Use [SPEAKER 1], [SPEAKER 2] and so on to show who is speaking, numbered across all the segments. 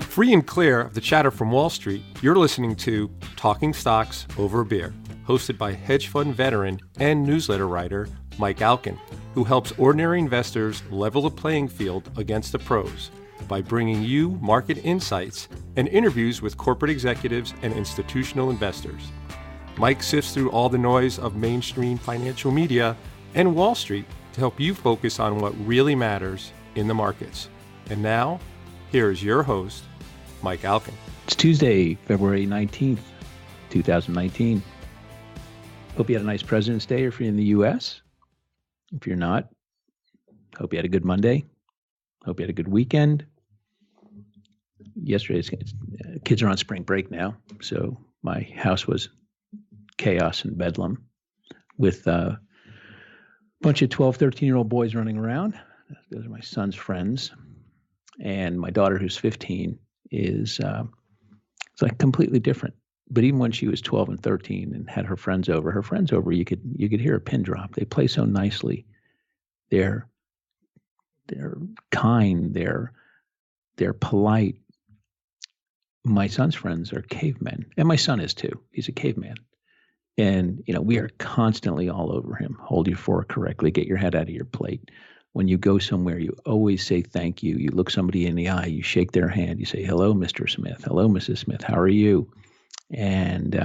[SPEAKER 1] Free and clear of the chatter from Wall Street, you're listening to Talking Stocks Over a Beer, hosted by hedge fund veteran and newsletter writer Mike Alkin, who helps ordinary investors level the playing field against the pros by bringing you market insights and interviews with corporate executives and institutional investors. Mike sifts through all the noise of mainstream financial media and Wall Street to help you focus on what really matters in the markets. And now, here's your host, Mike Alkin.
[SPEAKER 2] It's Tuesday, February 19th, 2019. Hope you had a nice President's Day if you're in the U.S. If you're not, hope you had a good Monday. Hope you had a good weekend. Yesterday's kids are on spring break now, so my house was chaos and bedlam with a bunch of 12, 13-year-old boys running around. Those are my son's friends. And my daughter, who's 15, is it's like completely different. But even when she was 12 and 13 and had her friends over, you could hear a pin drop. They play so nicely. They're kind. They're polite. My son's friends are cavemen, and my son is too. He's a caveman. And, we are constantly all over him. Hold your fork correctly. Get your head out of your plate. When you go somewhere, you always say thank you. You look somebody in the eye. You shake their hand. You say, hello, Mr. Smith. Hello, Mrs. Smith. How are you? And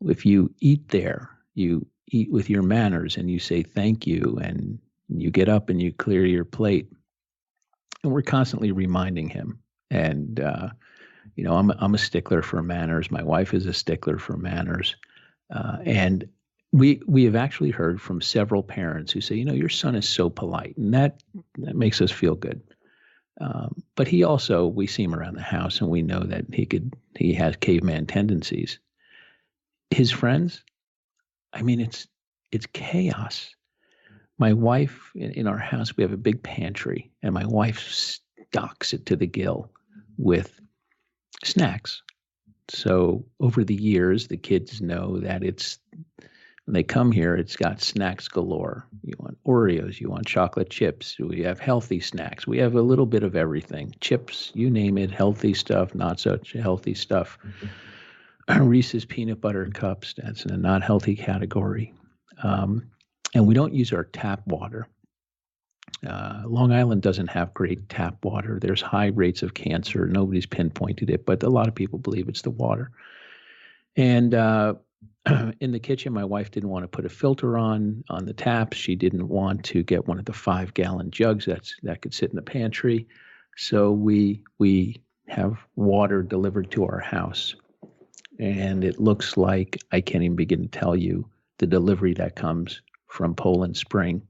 [SPEAKER 2] if you eat there, you eat with your manners and you say thank you. And you get up and you clear your plate. And we're constantly reminding him. And, I'm a stickler for manners. My wife is a stickler for manners. And we have actually heard from several parents who say, your son is so polite, and that makes us feel good. But he also, we see him around the house, and we know that he has caveman tendencies. His friends, it's chaos. My wife, in our house, we have a big pantry, and my wife stocks it to the gill with snacks. So over the years, the kids know that when they come here, it's got snacks galore. You want Oreos, you want chocolate chips. We have healthy snacks. We have a little bit of everything. Chips, you name it, healthy stuff, not such healthy stuff. Reese's peanut butter cups, that's in the not healthy category. And we don't use our tap water. Long Island doesn't have great tap water. There's high rates of cancer. Nobody's pinpointed it, but a lot of people believe it's the water. And in the kitchen, my wife didn't want to put a filter on the taps. She didn't want to get one of the 5-gallon jugs that could sit in the pantry. So we have water delivered to our house. And it looks like, I can't even begin to tell you, the delivery that comes from Poland Spring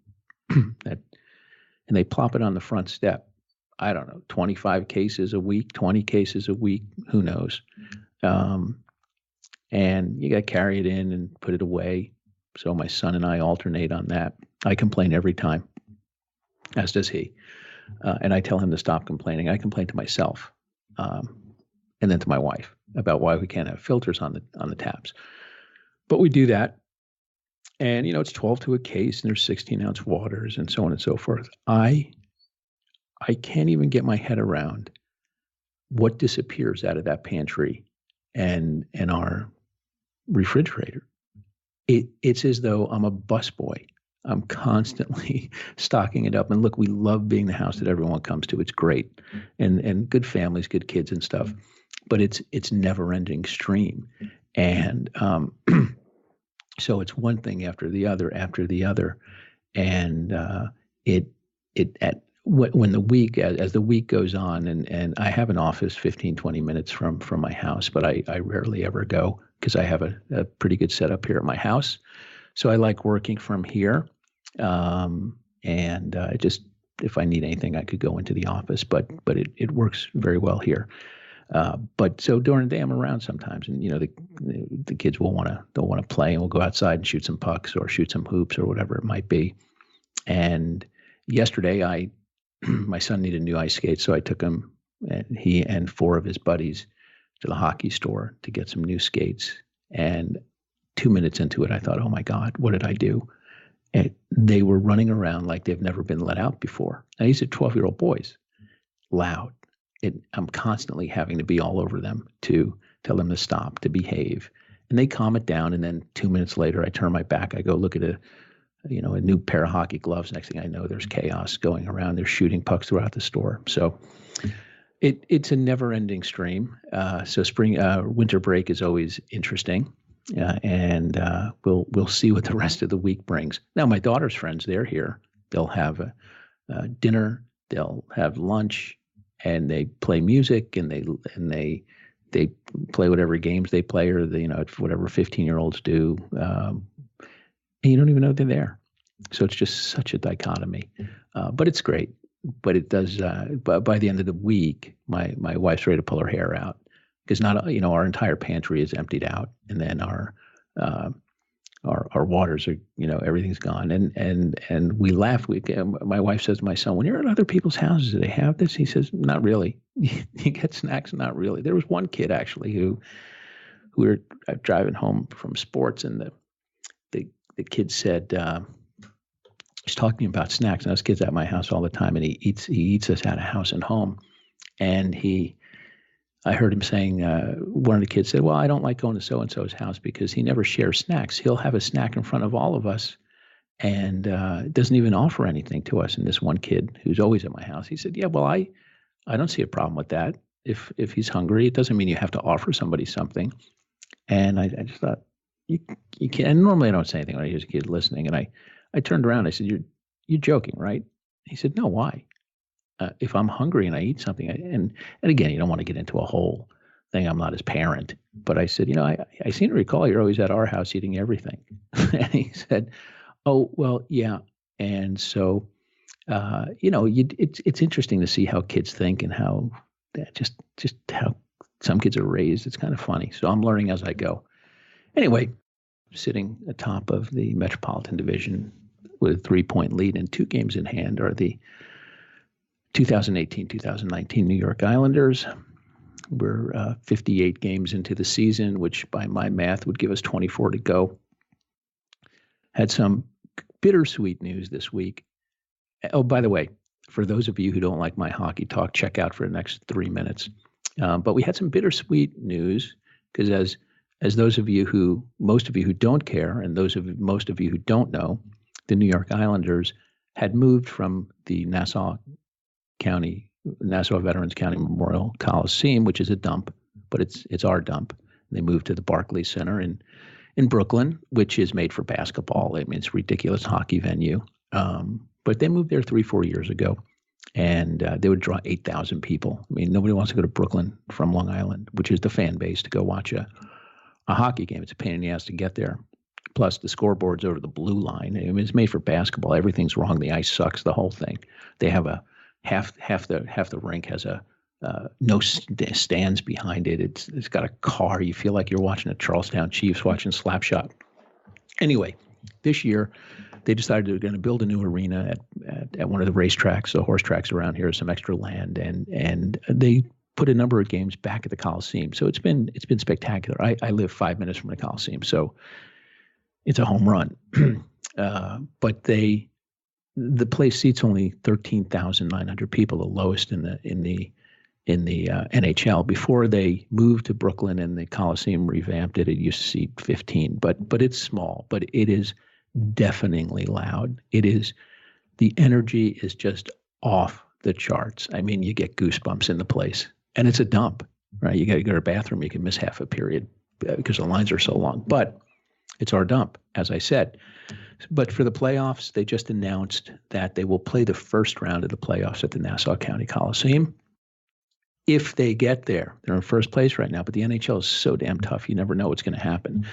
[SPEAKER 2] and they plop it on the front step. I don't know, 25 cases a week, 20 cases a week, who knows? And you got to carry it in and put it away. So my son and I alternate on that. I complain every time, as does he. And I tell him to stop complaining. I complain to myself and then to my wife about why we can't have filters on the taps. But we do that. And, it's 12 to a case, and there's 16-ounce waters and so on and so forth. I can't even get my head around what disappears out of that pantry and our refrigerator. It's as though I'm a busboy. I'm constantly stocking it up. And look, we love being the house that everyone comes to. It's great. And good families, good kids and stuff. But it's never-ending stream. And so it's one thing after the other, and when the week, as the week goes on, and I have an office 15, 20 minutes from my house, but I rarely ever go because I have a pretty good setup here at my house. So I like working from here, and just if I need anything, I could go into the office, but it works very well here. But so during the day I'm around sometimes, and the kids they'll want to play, and we'll go outside and shoot some pucks or shoot some hoops or whatever it might be. And yesterday my son needed new ice skates, so I took him, and he and 4 of his buddies, to the hockey store to get some new skates. And 2 minutes into it, I thought, oh my God, what did I do? And they were running around like they've never been let out before. Now these are 12-year-old boys, loud. I'm constantly having to be all over them to tell them to stop, to behave. And they calm it down. And then 2 minutes later, I turn my back. I go look at a new pair of hockey gloves. Next thing I know, there's chaos going around. They're shooting pucks throughout the store. So it's a never-ending stream. So winter break is always interesting. And we'll see what the rest of the week brings. Now, my daughter's friends, they're here. They'll have a dinner. They'll have lunch, and they play music, and they play whatever games they play, or whatever 15-year-olds do. And you don't even know they're there. So it's just such a dichotomy. But it's great. But it does. But by the end of the week, my wife's ready to pull her hair out, because our entire pantry is emptied out, and then our waters are, everything's gone. And we laugh. My wife says to my son, when you're at other people's houses, do they have this? He says, not really. You get snacks? Not really. There was one kid actually who we were driving home from sports, and the kid said, he's talking about snacks. And those kids at my house all the time, and he eats us out of house and home. And I heard him saying, one of the kids said, well, I don't like going to so-and-so's house because he never shares snacks. He'll have a snack in front of all of us and doesn't even offer anything to us. And this one kid who's always at my house, he said, yeah, well, I don't see a problem with that. If he's hungry, it doesn't mean you have to offer somebody something. And I just thought, you can't. And normally I don't say anything when I hear a kid listening. And I turned around, I said, you're joking, right? He said, no, why? If I'm hungry and I eat something, and again, you don't want to get into a whole thing. I'm not his parent, but I said, I seem to recall you're always at our house eating everything. And he said, oh, well, yeah. And so, it's interesting to see how kids think and how just how some kids are raised. It's kind of funny. So I'm learning as I go. Anyway, sitting atop of the Metropolitan Division with a 3-point lead and 2 games in hand are the 2018-2019 New York Islanders. We're 58 games into the season, which by my math would give us 24 to go. Had some bittersweet news this week. Oh, by the way, for those of you who don't like my hockey talk, check out for the next 3 minutes. But we had some bittersweet news because as most of you who don't care, and most of you who don't know, the New York Islanders had moved from the Nassau Veterans County Memorial Coliseum, which is a dump, but it's our dump. They moved to the Barclays Center in Brooklyn, which is made for basketball. I mean, it's a ridiculous hockey venue. But they moved there 3-4 years ago, and they would draw 8,000 people. I mean, nobody wants to go to Brooklyn from Long Island, which is the fan base, to go watch a hockey game. It's a pain in the ass to get there. Plus, the scoreboard's over the blue line. I mean, it's made for basketball. Everything's wrong. The ice sucks. The whole thing. They have half the rink has no stands behind it. It's got a car. You feel like you're watching the Charlestown Chiefs watching Slapshot. Anyway, this year they decided they were going to build a new arena at one of the racetracks, the horse tracks around here, some extra land, and they put a number of games back at the Coliseum. So it's been spectacular. I live 5 minutes from the Coliseum, so it's a home run. But the place seats only 13,900 people, the lowest in the NHL. Before they moved to Brooklyn and the Coliseum revamped it, it used to seat 15. But it's small, but it is deafeningly loud. The energy is just off the charts. I mean, you get goosebumps in the place, and it's a dump, right? You got to go to the bathroom. You can miss half a period because the lines are so long. But it's our dump, as I said. But for the playoffs, they just announced that they will play the first round of the playoffs at the Nassau County Coliseum. If they get there, they're in first place right now, but the NHL is so damn tough. You never know what's going to happen.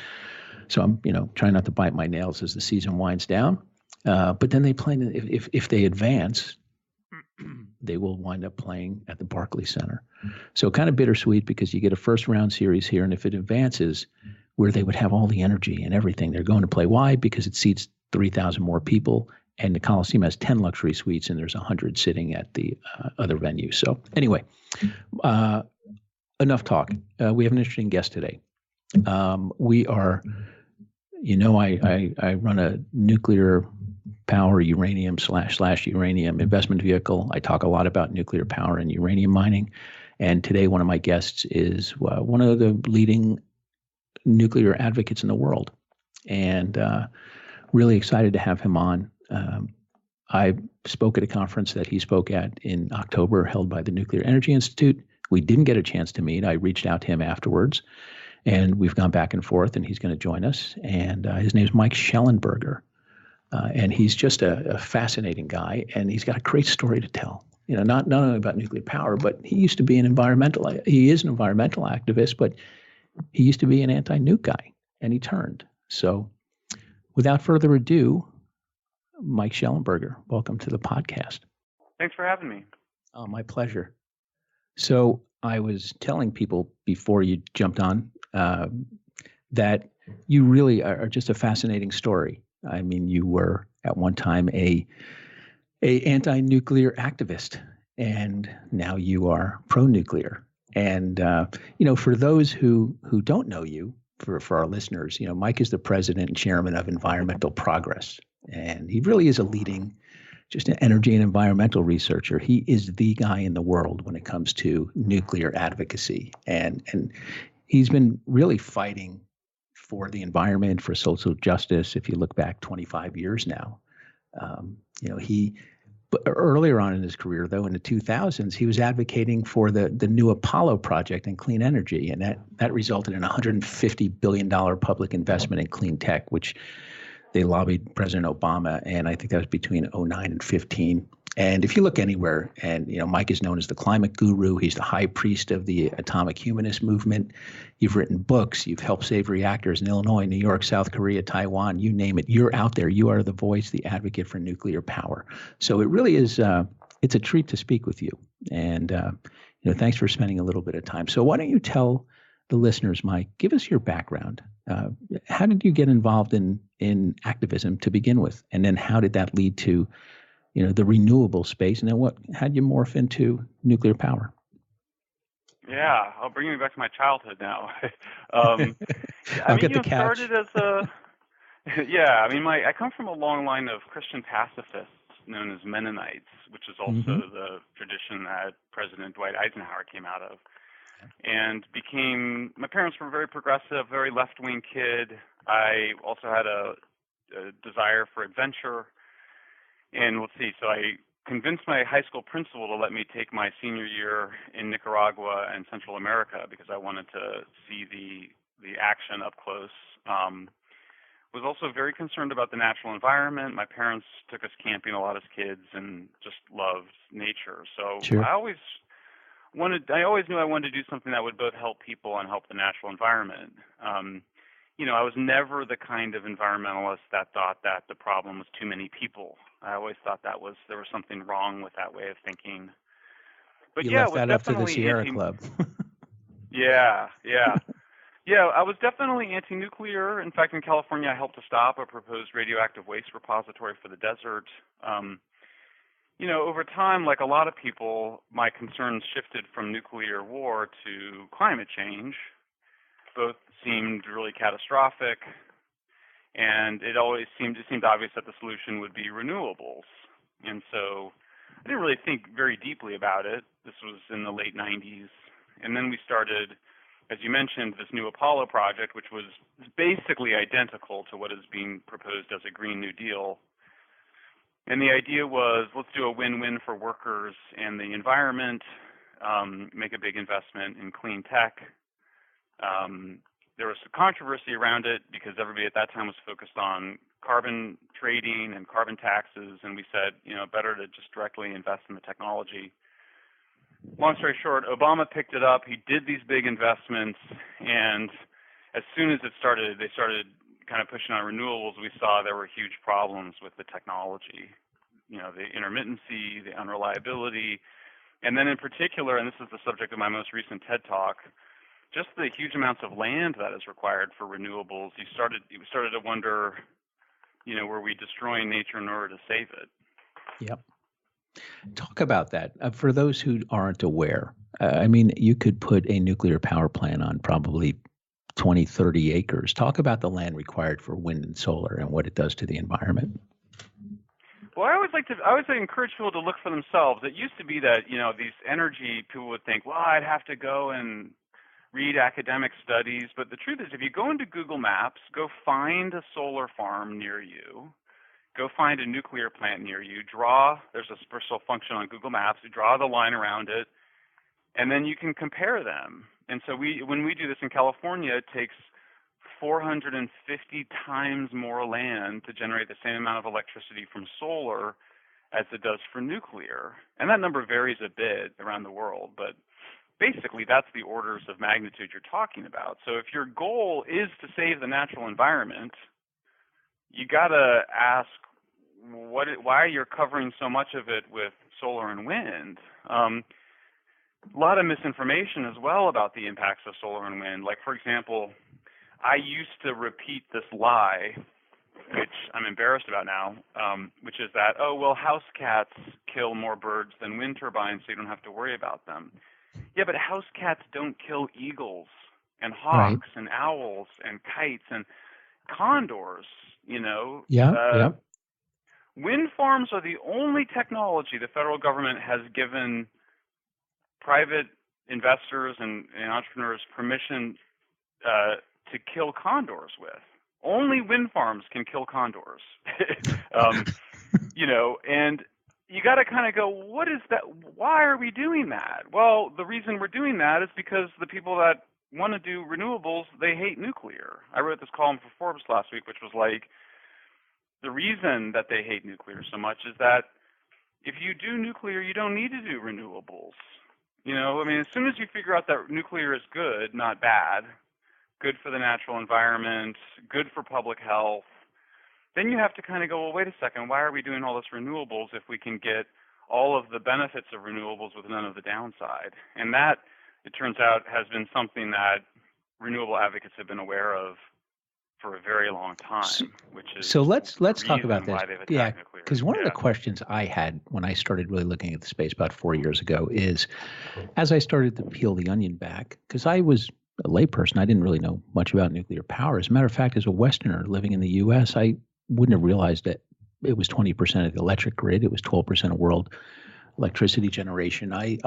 [SPEAKER 2] So I'm, trying not to bite my nails as the season winds down. But then they play, if they advance, they will wind up playing at the Barclays Center. So kind of bittersweet because you get a first round series here. And if it advances, where they would have all the energy and everything, they're going to play. Why? Because it seats 3,000 more people, and the Coliseum has 10 luxury suites, and there's 100 sitting at the other venues. So anyway, enough talk. We have an interesting guest today. We are, I run a nuclear power uranium / uranium investment vehicle. I talk a lot about nuclear power and uranium mining. And today, one of my guests is one of the leading nuclear advocates in the world. And really excited to have him on. I spoke at a conference that he spoke at in October, held by the Nuclear Energy Institute. We didn't get a chance to meet. I reached out to him afterwards, and we've gone back and forth, and he's going to join us. And his name is Mike Shellenberger. And he's just a fascinating guy, and he's got a great story to tell. You know, not only about nuclear power, but he is an environmental activist, but he used to be an anti-nuke guy, and he turned. So without further ado, Mike Shellenberger, welcome to the podcast.
[SPEAKER 3] Thanks for having me.
[SPEAKER 2] Oh, my pleasure. So I was telling people before you jumped on that you really are just a fascinating story. I mean, you were at one time a anti-nuclear activist, and now you are pro-nuclear. And for those who don't know you, for our listeners, Mike is the president and chairman of Environmental Progress, and he really is a leading, just an energy and environmental researcher. He is the guy in the world when it comes to nuclear advocacy, and he's been really fighting for the environment, for social justice. If you look back 25 years now, but earlier on in his career, though, in the 2000s, he was advocating for the new Apollo project in clean energy, and that resulted in $150 billion public investment in clean tech, which they lobbied President Obama, and I think that was between 2009 and 2015. And if you look anywhere, and Mike is known as the climate guru, he's the high priest of the atomic humanist movement. You've written books, you've helped save reactors in Illinois, New York, South Korea, Taiwan, you name it. You're out there. You are the voice, the advocate for nuclear power. So it really is, it's a treat to speak with you. And thanks for spending a little bit of time. So why don't you tell the listeners, Mike, give us your background. How did you get involved in activism to begin with? And then how did that lead to the renewable space, and then how'd you morph into nuclear power?
[SPEAKER 3] Yeah, I'll bring you back to my childhood now.
[SPEAKER 2] I'll get the couch.
[SPEAKER 3] Started as I come from a long line of Christian pacifists known as Mennonites, which is also the tradition that President Dwight Eisenhower came out of. And my parents were very progressive, very left-wing kid. I also had a desire for adventure. And let's see, so I convinced my high school principal to let me take my senior year in Nicaragua and Central America because I wanted to see the action up close. Was also very concerned about the natural environment. My parents took us camping a lot as kids and just loved nature. So
[SPEAKER 2] sure.
[SPEAKER 3] I always knew I wanted to do something that would both help people and help the natural environment. I was never the kind of environmentalist that thought that the problem was too many people. I always thought there was something wrong with that way of thinking. But
[SPEAKER 2] you left that up to the Sierra Club.
[SPEAKER 3] Yeah. I was definitely anti-nuclear. In fact, in California, I helped to stop a proposed radioactive waste repository for the desert. Over time, like a lot of people, my concerns shifted from nuclear war to climate change. Both seemed really catastrophic, and it seemed obvious that the solution would be renewables. And so I didn't really think very deeply about it. This was in the late 90s. And then we started, as you mentioned, this new Apollo project, which was basically identical to what is being proposed as a Green New Deal. And the idea was, let's do a win-win for workers and the environment, make a big investment in clean tech. There was some controversy around it because everybody at that time was focused on carbon trading and carbon taxes, and we said, better to just directly invest in the technology. Long story short, Obama picked it up. He did these big investments, and as soon as they started kind of pushing on renewables, we saw there were huge problems with the technology. The intermittency, the unreliability, and then in particular, and this is the subject of my most recent TED Talk, just the huge amounts of land that is required for renewables. You started to wonder, were we destroying nature in order to save it?
[SPEAKER 2] Yep. Talk about that. For those who aren't aware, you could put a nuclear power plant on probably 20, 30 acres. Talk about the land required for wind and solar and what it does to the environment.
[SPEAKER 3] Well, I always encourage people to look for themselves. It used to be that, these energy people would think, well, I'd have to go and read academic studies. But the truth is, if you go into Google Maps, go find a solar farm near you, go find a nuclear plant near you, there's a special function on Google Maps, you draw the line around it, and then you can compare them. And so when we do this in California, it takes 450 times more land to generate the same amount of electricity from solar as it does for nuclear. And that number varies a bit around the world, but basically that's the orders of magnitude you're talking about. So if your goal is to save the natural environment, you got to ask why you're covering so much of it with solar and wind. A lot of misinformation as well about the impacts of solar and wind. Like, for example, I used to repeat this lie, which I'm embarrassed about now, which is that, house cats kill more birds than wind turbines, so you don't have to worry about them. Yeah, but house cats don't kill eagles and hawks and owls and kites and condors,
[SPEAKER 2] Yeah.
[SPEAKER 3] Wind farms are the only technology the federal government has given private investors and entrepreneurs permission to kill condors with. Only wind farms can kill condors. And you got to kind of go, what is that? Why are we doing that? Well, the reason we're doing that is because the people that want to do renewables, they hate nuclear. I wrote this column for Forbes last week, which was like, the reason that they hate nuclear so much is that if you do nuclear, you don't need to do renewables. As soon as you figure out that nuclear is good, not bad, good for the natural environment, good for public health, then you have to kind of go, well, wait a second, why are we doing all this renewables if we can get all of the benefits of renewables with none of the downside? And that, it turns out, has been something that renewable advocates have been aware of for a very long time, which is
[SPEAKER 2] so let's talk about this.
[SPEAKER 3] Yeah,
[SPEAKER 2] because one of the questions I had when I started really looking at the space about 4 years ago is, as I started to peel the onion back, because I was a layperson, I didn't really know much about nuclear power. As a matter of fact, as a Westerner living in the U.S., I wouldn't have realized that it was 20% of the electric grid. It was 12% of world electricity generation. I,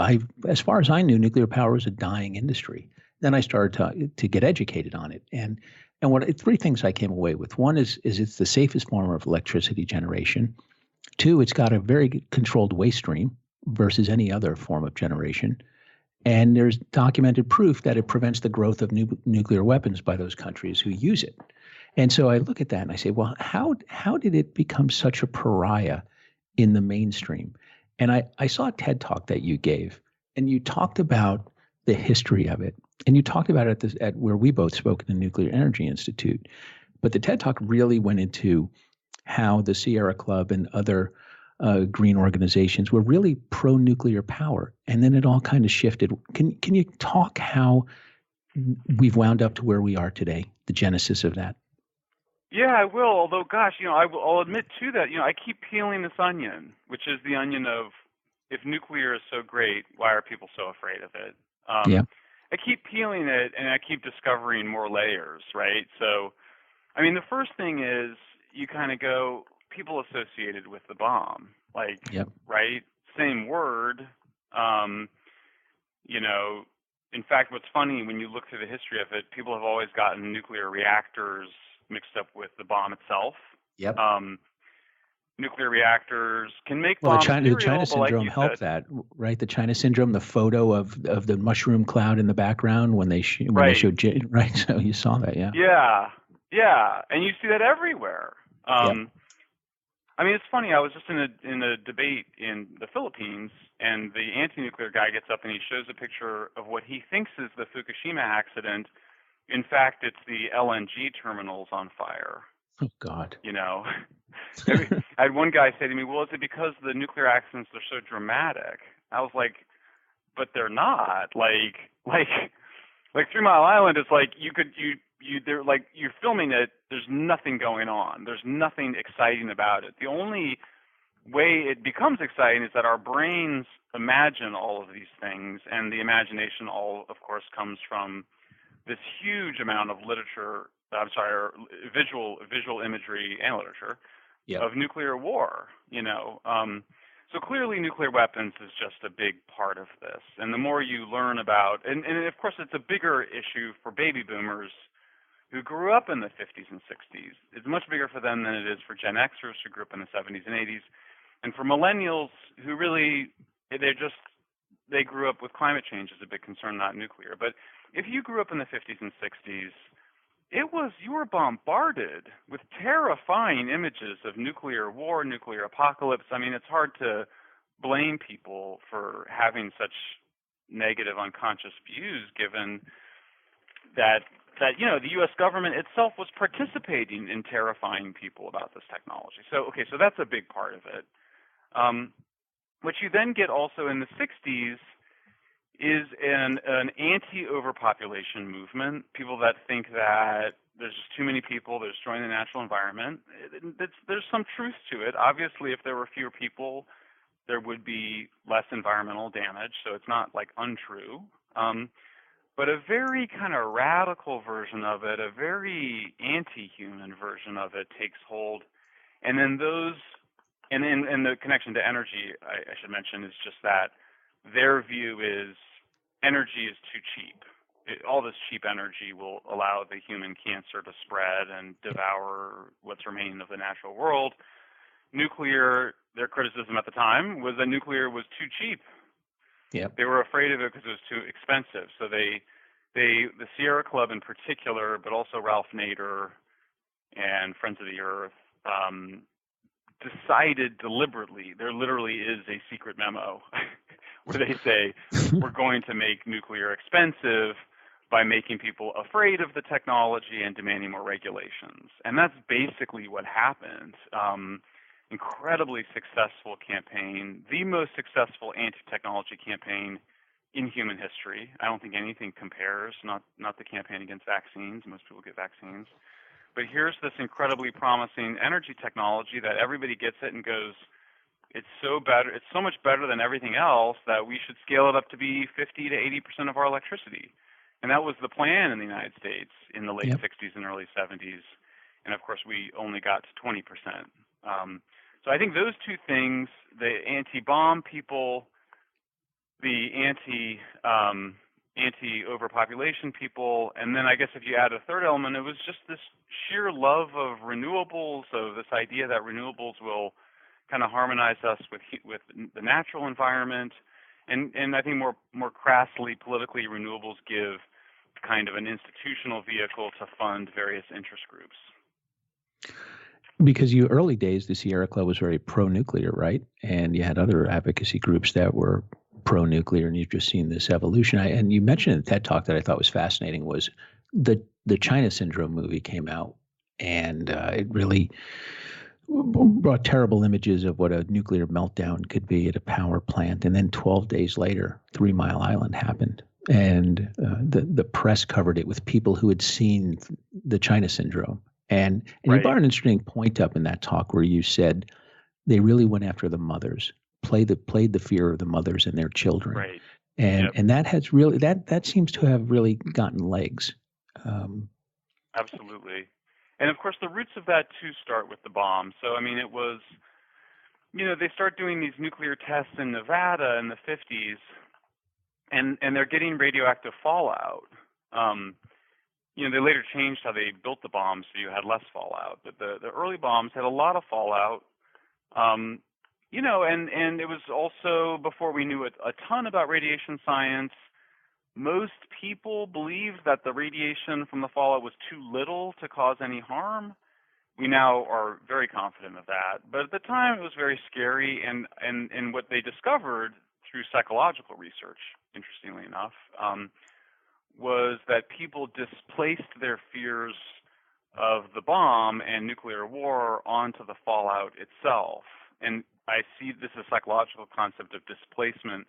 [SPEAKER 2] as far as I knew, nuclear power was a dying industry. Then I started to get educated on it, and three things I came away with. One is it's the safest form of electricity generation. Two, it's got a very controlled waste stream versus any other form of generation. And there's documented proof that it prevents the growth of nuclear weapons by those countries who use it. And so I look at that and I say, well, how did it become such a pariah in the mainstream? And I saw a TED Talk that you gave, and you talked about the history of it. And you talked about it at where we both spoke at the Nuclear Energy Institute. But the TED Talk really went into how the Sierra Club and other green organizations were really pro-nuclear power. And then it all kind of shifted. Can you talk how we've wound up to where we are today, the genesis of that?
[SPEAKER 3] Yeah, I will. Although, gosh, I'll admit too that, I keep peeling this onion, which is the onion of, if nuclear is so great, why are people so afraid of it? I keep peeling it, and I keep discovering more layers, right? So, the first thing is you kind of go, people associated with the bomb, right? Same word. In fact, what's funny, when you look through the history of it, people have always gotten nuclear reactors mixed up with the bomb itself. Nuclear reacers can make bombs.
[SPEAKER 2] The China syndrome helped that, right? The China syndrome, the photo of the mushroom cloud in the background when they showed, right? So you saw that,
[SPEAKER 3] yeah, and you see that everywhere. It's funny. I was just in a debate in the Philippines, and the anti-nuclear guy gets up and he shows a picture of what he thinks is the Fukushima accident. In fact, it's the LNG terminals on fire.
[SPEAKER 2] Oh God!
[SPEAKER 3] I had one guy say to me, "Well, is it because the nuclear accidents are so dramatic?" I was like, "But they're not. Like 3 Mile Island is like they're like you're filming it. There's nothing going on. There's nothing exciting about it. The only way it becomes exciting is that our brains imagine all of these things, and the imagination of course, comes from this huge amount of literature. Visual imagery and literature
[SPEAKER 2] Yep.
[SPEAKER 3] of nuclear war, So clearly nuclear weapons is just a big part of this. And the more you learn about, and of course it's a bigger issue for baby boomers who grew up in the 50s and 60s. It's much bigger for them than it is for Gen Xers who grew up in the 70s and 80s. And for millennials who really, they grew up with climate change as a big concern, not nuclear. But if you grew up in the 50s and 60s, you were bombarded with terrifying images of nuclear war, nuclear apocalypse. I mean, it's hard to blame people for having such negative unconscious views, given that the U.S. government itself was participating in terrifying people about this technology. So that's a big part of it. What you then get also in the 60s is an anti-overpopulation movement, people that think that there's just too many people, they're destroying the natural environment. There's some truth to it. Obviously, if there were fewer people, there would be less environmental damage, so it's not like untrue. But a very kind of radical version of it, a very anti-human version of it takes hold. And then and the connection to energy, I should mention, is just that their view is energy is too cheap. All this cheap energy will allow the human cancer to spread and devour what's remaining of the natural world. Nuclear, their criticism at the time was that nuclear was too cheap.
[SPEAKER 2] Yep.
[SPEAKER 3] They were afraid of it because it was too expensive. So the Sierra Club in particular, but also Ralph Nader and Friends of the Earth, decided deliberately, there literally is a secret memo where they say, we're going to make nuclear expensive by making people afraid of the technology and demanding more regulations. And that's basically what happened. Incredibly successful campaign, the most successful anti-technology campaign in human history. I don't think anything compares, not the campaign against vaccines. Most people get vaccines. But here's this incredibly promising energy technology that everybody gets it and goes, it's so much better than everything else that we should scale it up to be 50 to 80% of our electricity. And that was the plan in the United States in the late 60s and early 70s. And of course, we only got to 20%. So I think those two things, the anti-bomb people, the anti-overpopulation people, and then I guess if you add a third element, it was just this sheer love of renewables, of this idea that renewables will kind of harmonize us with the natural environment, and I think more crassly, politically, renewables give kind of an institutional vehicle to fund various interest groups.
[SPEAKER 2] Because early days, the Sierra Club was very pro-nuclear, right? And you had other advocacy groups that were pro-nuclear, and you've just seen this evolution. And you mentioned in TED Talk that I thought was fascinating was the China Syndrome movie came out, and it really brought terrible images of what a nuclear meltdown could be at a power plant. And then 12 days later, 3 Mile Island happened. And the press covered it with people who had seen the China Syndrome. And you brought an interesting point up in that talk where you said they really went after the mothers, played the fear of the mothers and their children.
[SPEAKER 3] Right.
[SPEAKER 2] And that has really that seems to have really gotten legs.
[SPEAKER 3] Absolutely. And of course the roots of that too start with the bomb. So I mean it was, they start doing these nuclear tests in Nevada in the 50s, and they're getting radioactive fallout. They later changed how they built the bombs so you had less fallout. But the early bombs had a lot of fallout. And it was also before we knew a ton about radiation science. Most people believed that the radiation from the fallout was too little to cause any harm. We now are very confident of that. But at the time, it was very scary. And what they discovered through psychological research, interestingly enough, was that people displaced their fears of the bomb and nuclear war onto the fallout itself. And I see this as a psychological concept of displacement.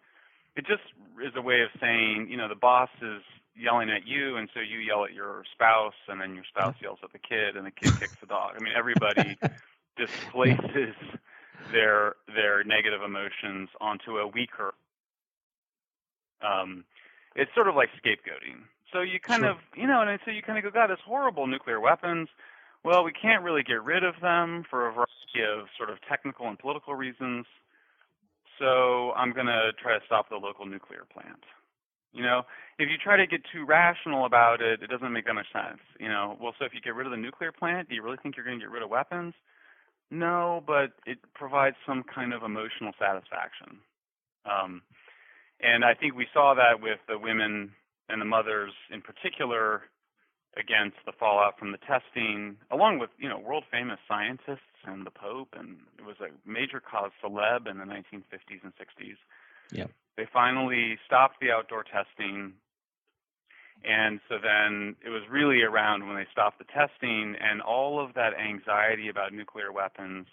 [SPEAKER 3] It just is a way of saying, the boss is yelling at you, and so you yell at your spouse, and then your spouse yells at the kid, and the kid kicks the dog. I mean, everybody displaces their negative emotions onto a weaker. It's sort of like scapegoating. So you kind of, so you kind of go, God, this horrible nuclear weapons. Well, we can't really get rid of them for a variety of sort of technical and political reasons. So I'm going to try to stop the local nuclear plant. If you try to get too rational about it, it doesn't make that much sense. Well, so if you get rid of the nuclear plant, do you really think you're going to get rid of weapons? No, but it provides some kind of emotional satisfaction. And I think we saw that with the women and the mothers in particular against the fallout from the testing, along with, world famous scientists and the Pope, and it was a major cause celeb in the 1950s and 60s.
[SPEAKER 2] Yeah.
[SPEAKER 3] They finally stopped the outdoor testing, and so then it was really around when they stopped the testing, and all of that anxiety about nuclear weapons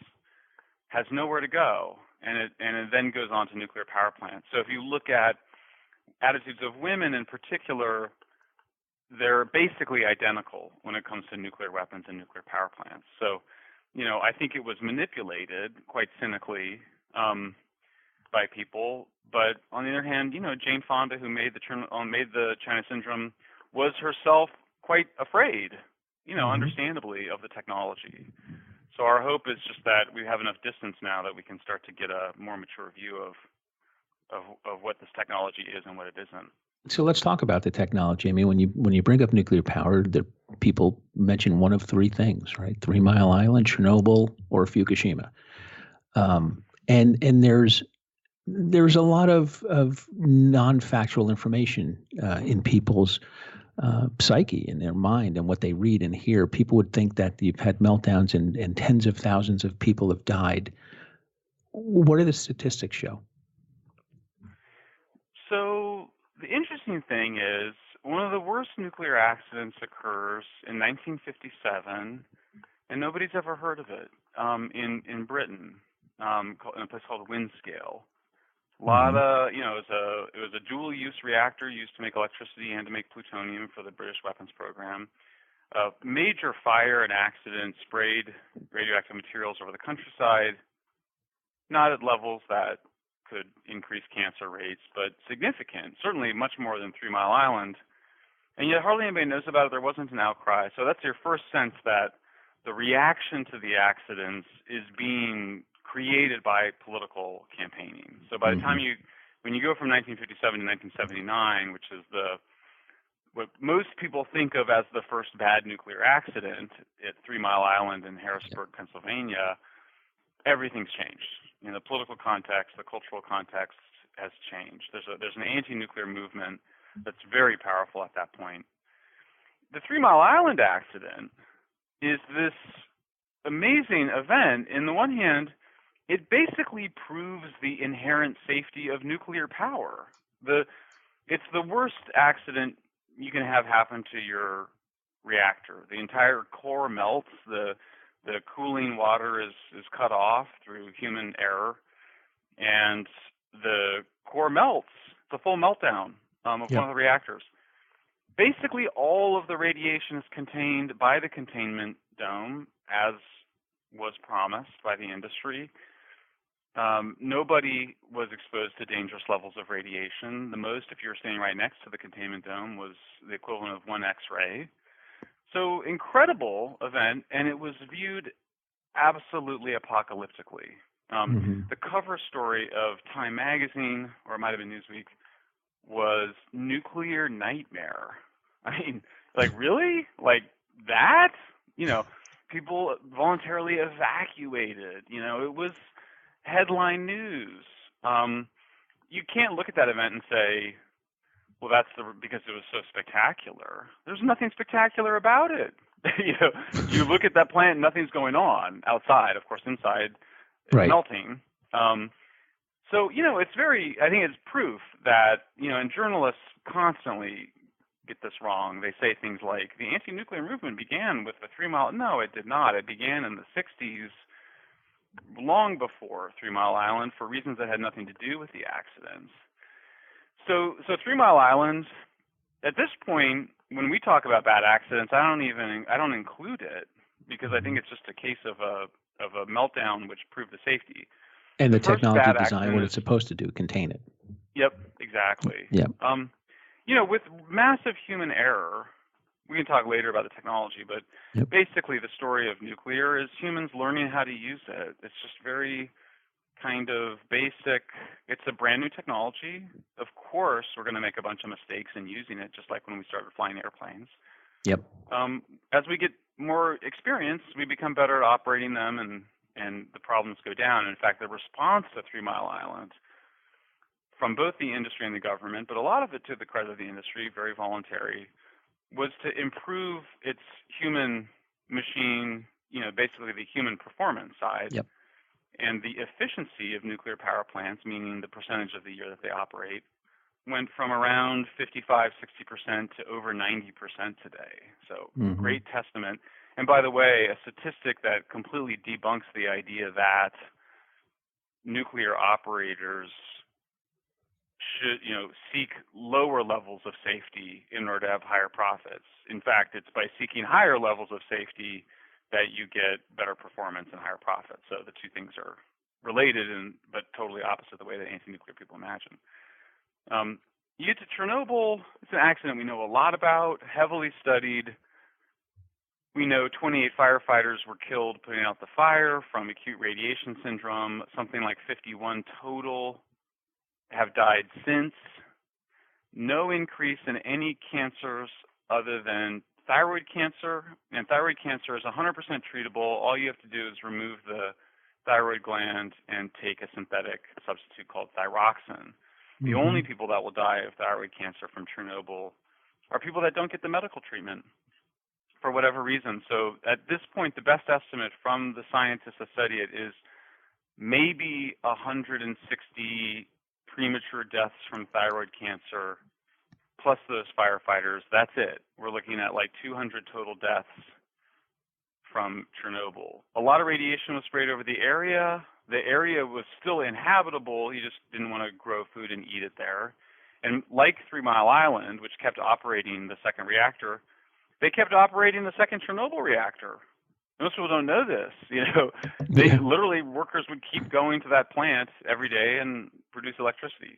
[SPEAKER 3] has nowhere to go, and it then goes on to nuclear power plants. So if you look at attitudes of women in particular, they're basically identical when it comes to nuclear weapons and nuclear power plants. So, I think it was manipulated quite cynically by people. But on the other hand, Jane Fonda, who made the China Syndrome, was herself quite afraid, understandably, of the technology. So our hope is just that we have enough distance now that we can start to get a more mature view of what this technology is and what it isn't.
[SPEAKER 2] So let's talk about the technology. I mean, when you bring up nuclear power, people mention one of three things, right? 3 Mile Island, Chernobyl, or Fukushima. And there's a lot of non-factual information in people's psyche, in their mind, and what they read and hear. People would think that you've had meltdowns and tens of thousands of people have died. What do the statistics show?
[SPEAKER 3] So the interesting thing is, one of the worst nuclear accidents occurs in 1957, and nobody's ever heard of it, in Britain, in a place called Windscale. A lot of, it was a dual-use reactor used to make electricity and to make plutonium for the British weapons program. A major fire and accident sprayed radioactive materials over the countryside, not at levels that could increase cancer rates, but significant, certainly much more than 3 Mile Island. And yet hardly anybody knows about it. There wasn't an outcry. So that's your first sense that the reaction to the accidents is being created by political campaigning. So by the time when you go from 1957 to 1979, which is what most people think of as the first bad nuclear accident at 3 Mile Island in Harrisburg, Pennsylvania, everything's changed. The political context, the cultural context has changed. There's an anti-nuclear movement that's very powerful at that point. The 3 Mile Island accident is this amazing event. In the one hand, it basically proves the inherent safety of nuclear power. It's the worst accident you can have happen to your reactor. The entire core melts. The cooling water is cut off through human error, and the core melts. It's a full meltdown of one of the reactors. Basically, all of the radiation is contained by the containment dome, as was promised by the industry. Nobody was exposed to dangerous levels of radiation. The most, if you were standing right next to the containment dome, was the equivalent of 1 X-ray. So incredible event, and it was viewed absolutely apocalyptically. The cover story of Time magazine, or it might have been Newsweek, was nuclear nightmare. I mean, like, really? Like that? People voluntarily evacuated. It was headline news. You can't look at that event and say, well, that's because it was so spectacular. There's nothing spectacular about it. You look at that plant, nothing's going on outside. Of course, inside it's melting. So, it's I think it's proof that, and journalists constantly get this wrong. They say things like, the anti-nuclear movement began with the 3 Mile. No, it did not. It began in the 60s, long before 3 Mile Island, for reasons that had nothing to do with the accidents. So 3 Mile Island, at this point, when we talk about bad accidents, I don't include it, because I think it's just a case of a meltdown which proved the safety.
[SPEAKER 2] And the technology design what it's supposed to do, contain it.
[SPEAKER 3] Yep, exactly.
[SPEAKER 2] Yep.
[SPEAKER 3] With massive human error, we can talk later about the technology, but
[SPEAKER 2] Yep.
[SPEAKER 3] basically the story of nuclear is humans learning how to use it. It's just very kind of basic. It's a brand new technology. Of course, we're going to make a bunch of mistakes in using it, just like when we started flying airplanes.
[SPEAKER 2] Yep.
[SPEAKER 3] As we get more experience, we become better at operating them, and the problems go down. In fact, the response to 3 Mile Island from both the industry and the government, but a lot of it to the credit of the industry, very voluntary, was to improve its human machine, basically the human performance side.
[SPEAKER 2] Yep.
[SPEAKER 3] And the efficiency of nuclear power plants, meaning the percentage of the year that they operate, went from around 55, 60% to over 90% today. So great testament. And by the way, a statistic that completely debunks the idea that nuclear operators should, seek lower levels of safety in order to have higher profits. In fact, it's by seeking higher levels of safety that you get better performance and higher profits. So the two things are related, but totally opposite the way that anti-nuclear people imagine. You to Chernobyl, it's an accident we know a lot about, heavily studied. We know 28 firefighters were killed putting out the fire from acute radiation syndrome. Something like 51 total have died since. No increase in any cancers other than thyroid cancer. And thyroid cancer is 100% treatable. All you have to do is remove the thyroid gland and take a synthetic substitute called thyroxine. The only people that will die of thyroid cancer from Chernobyl are people that don't get the medical treatment for whatever reason. So at this point, the best estimate from the scientists that study it is maybe 160 premature deaths from thyroid cancer, plus those firefighters. That's it. We're looking at like 200 total deaths from Chernobyl. A lot of radiation was sprayed over the area. The area was still inhabitable. You just didn't want to grow food and eat it there. And like 3 Mile Island, which kept operating the second reactor, they kept operating the second Chernobyl reactor. Most people don't know this. They literally, workers would keep going to that plant every day and produce electricity.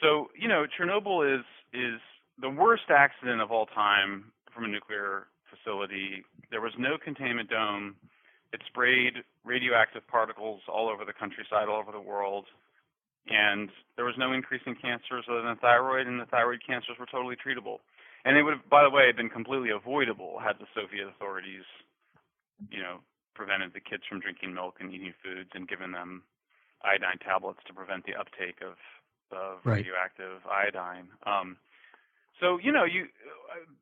[SPEAKER 3] So Chernobyl is the worst accident of all time from a nuclear facility. There was no containment dome. It sprayed radioactive particles all over the countryside, all over the world. And there was no increase in cancers other than thyroid, and the thyroid cancers were totally treatable. And it would have, by the way, been completely avoidable had the Soviet authorities, prevented the kids from drinking milk and eating foods and given them iodine tablets to prevent the uptake of radioactive iodine. So,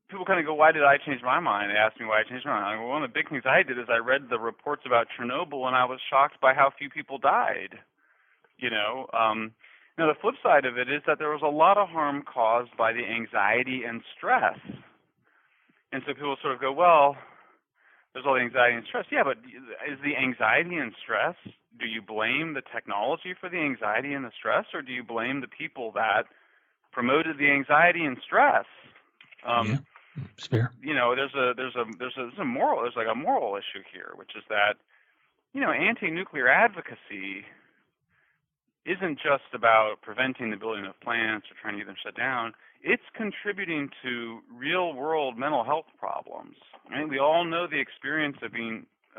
[SPEAKER 3] people kind of go, why did I change my mind? They ask me why I changed my mind. Well, one of the big things I did is I read the reports about Chernobyl, and I was shocked by how few people died. Now, the flip side of it is that there was a lot of harm caused by the anxiety and stress. And so people sort of go, well, there's all the anxiety and stress. Yeah, but is the anxiety and stress, do you blame the technology for the anxiety and the stress, or do you blame the people that promoted the anxiety and stress?
[SPEAKER 2] Yeah, it's fair.
[SPEAKER 3] There's a moral issue here, which is that, anti-nuclear advocacy isn't just about preventing the building of plants or trying to get them shut down. It's contributing to real-world mental health problems. I mean, we all know the experience of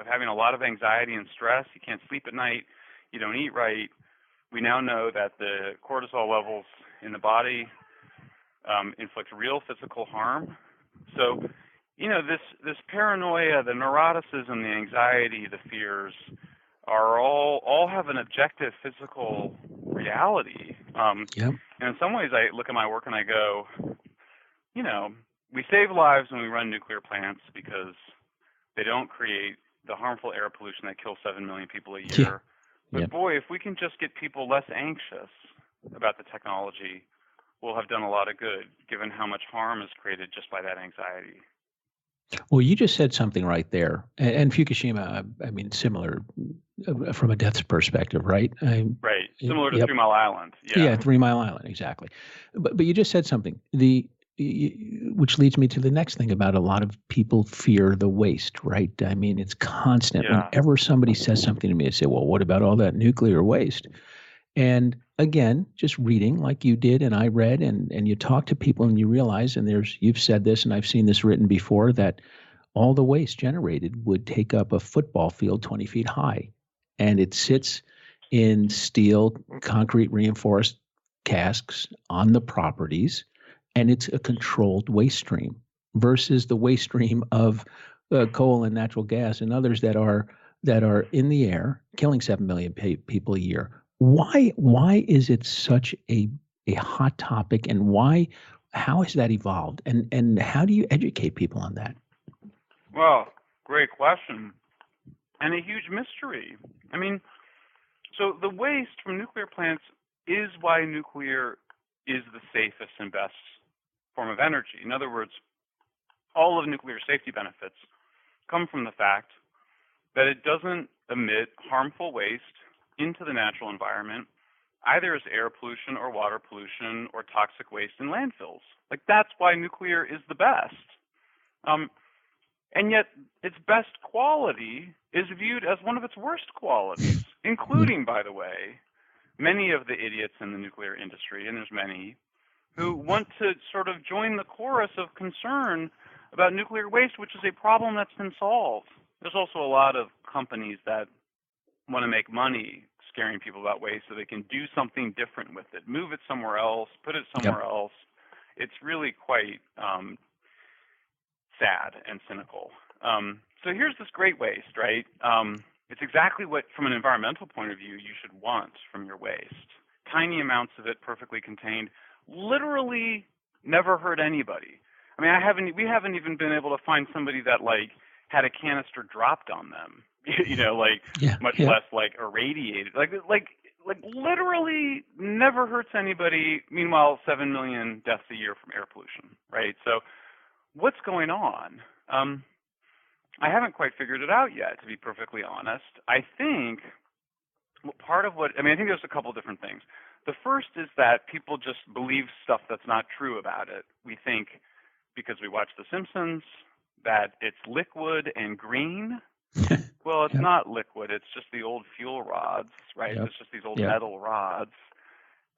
[SPEAKER 3] having a lot of anxiety and stress. You can't sleep at night. You don't eat right. We now know that the cortisol levels in the body inflict real physical harm. So, this paranoia, the neuroticism, the anxiety, the fears are all have an objective physical reality. And in some ways, I look at my work and I go, we save lives when we run nuclear plants because they don't create the harmful air pollution that kills 7 million people a year. But boy, if we can just get people less anxious about the technology, we'll have done a lot of good, given how much harm is created just by that anxiety.
[SPEAKER 2] Well, you just said something right there. And Fukushima, I mean, similar from a deaths perspective, right?
[SPEAKER 3] Right. Similar to 3 Mile Island.
[SPEAKER 2] Yeah, 3 Mile Island, exactly. But you just said something, which leads me to the next thing about a lot of people fear the waste, right? I mean, it's constant.
[SPEAKER 3] Yeah.
[SPEAKER 2] Whenever somebody says something to me, I say, well, what about all that nuclear waste? And again, just reading like you did and I read, and you talk to people and you realize, and you've said this and I've seen this written before, that all the waste generated would take up a football field 20 feet high. And it sits in steel, concrete reinforced casks on the properties, and it's a controlled waste stream versus the waste stream of coal and natural gas and others that are in the air, killing 7 million people a year. Why is it such a hot topic, and how has that evolved, and how do you educate people on that?
[SPEAKER 3] Well, great question, and a huge mystery. I mean, so the waste from nuclear plants is why nuclear is the safest and best form of energy. In other words, all of nuclear safety benefits come from the fact that it doesn't emit harmful waste into the natural environment, either as air pollution or water pollution or toxic waste in landfills. Like, that's why nuclear is the best. And yet its best quality is viewed as one of its worst qualities, including, by the way, many of the idiots in the nuclear industry, and there's many, who want to sort of join the chorus of concern about nuclear waste, which is a problem that's been solved. There's also a lot of companies that want to make money scaring people about waste so they can do something different with it, move it somewhere else, put it somewhere else. It's really quite sad and cynical. So here's this great waste, right? It's exactly what, from an environmental point of view, you should want from your waste. Tiny amounts of it, perfectly contained, literally never hurt anybody. I mean, we haven't even been able to find somebody that had a canister dropped on them, much less irradiated. Like literally never hurts anybody. Meanwhile, 7 million deaths a year from air pollution, right? So what's going on? I haven't quite figured it out yet, to be perfectly honest. I think I think there's a couple different things. The first is that people just believe stuff that's not true about it. We think, because we watch The Simpsons, that it's liquid and green. Well, it's not liquid. It's just the old fuel rods, right? It's just these old metal rods.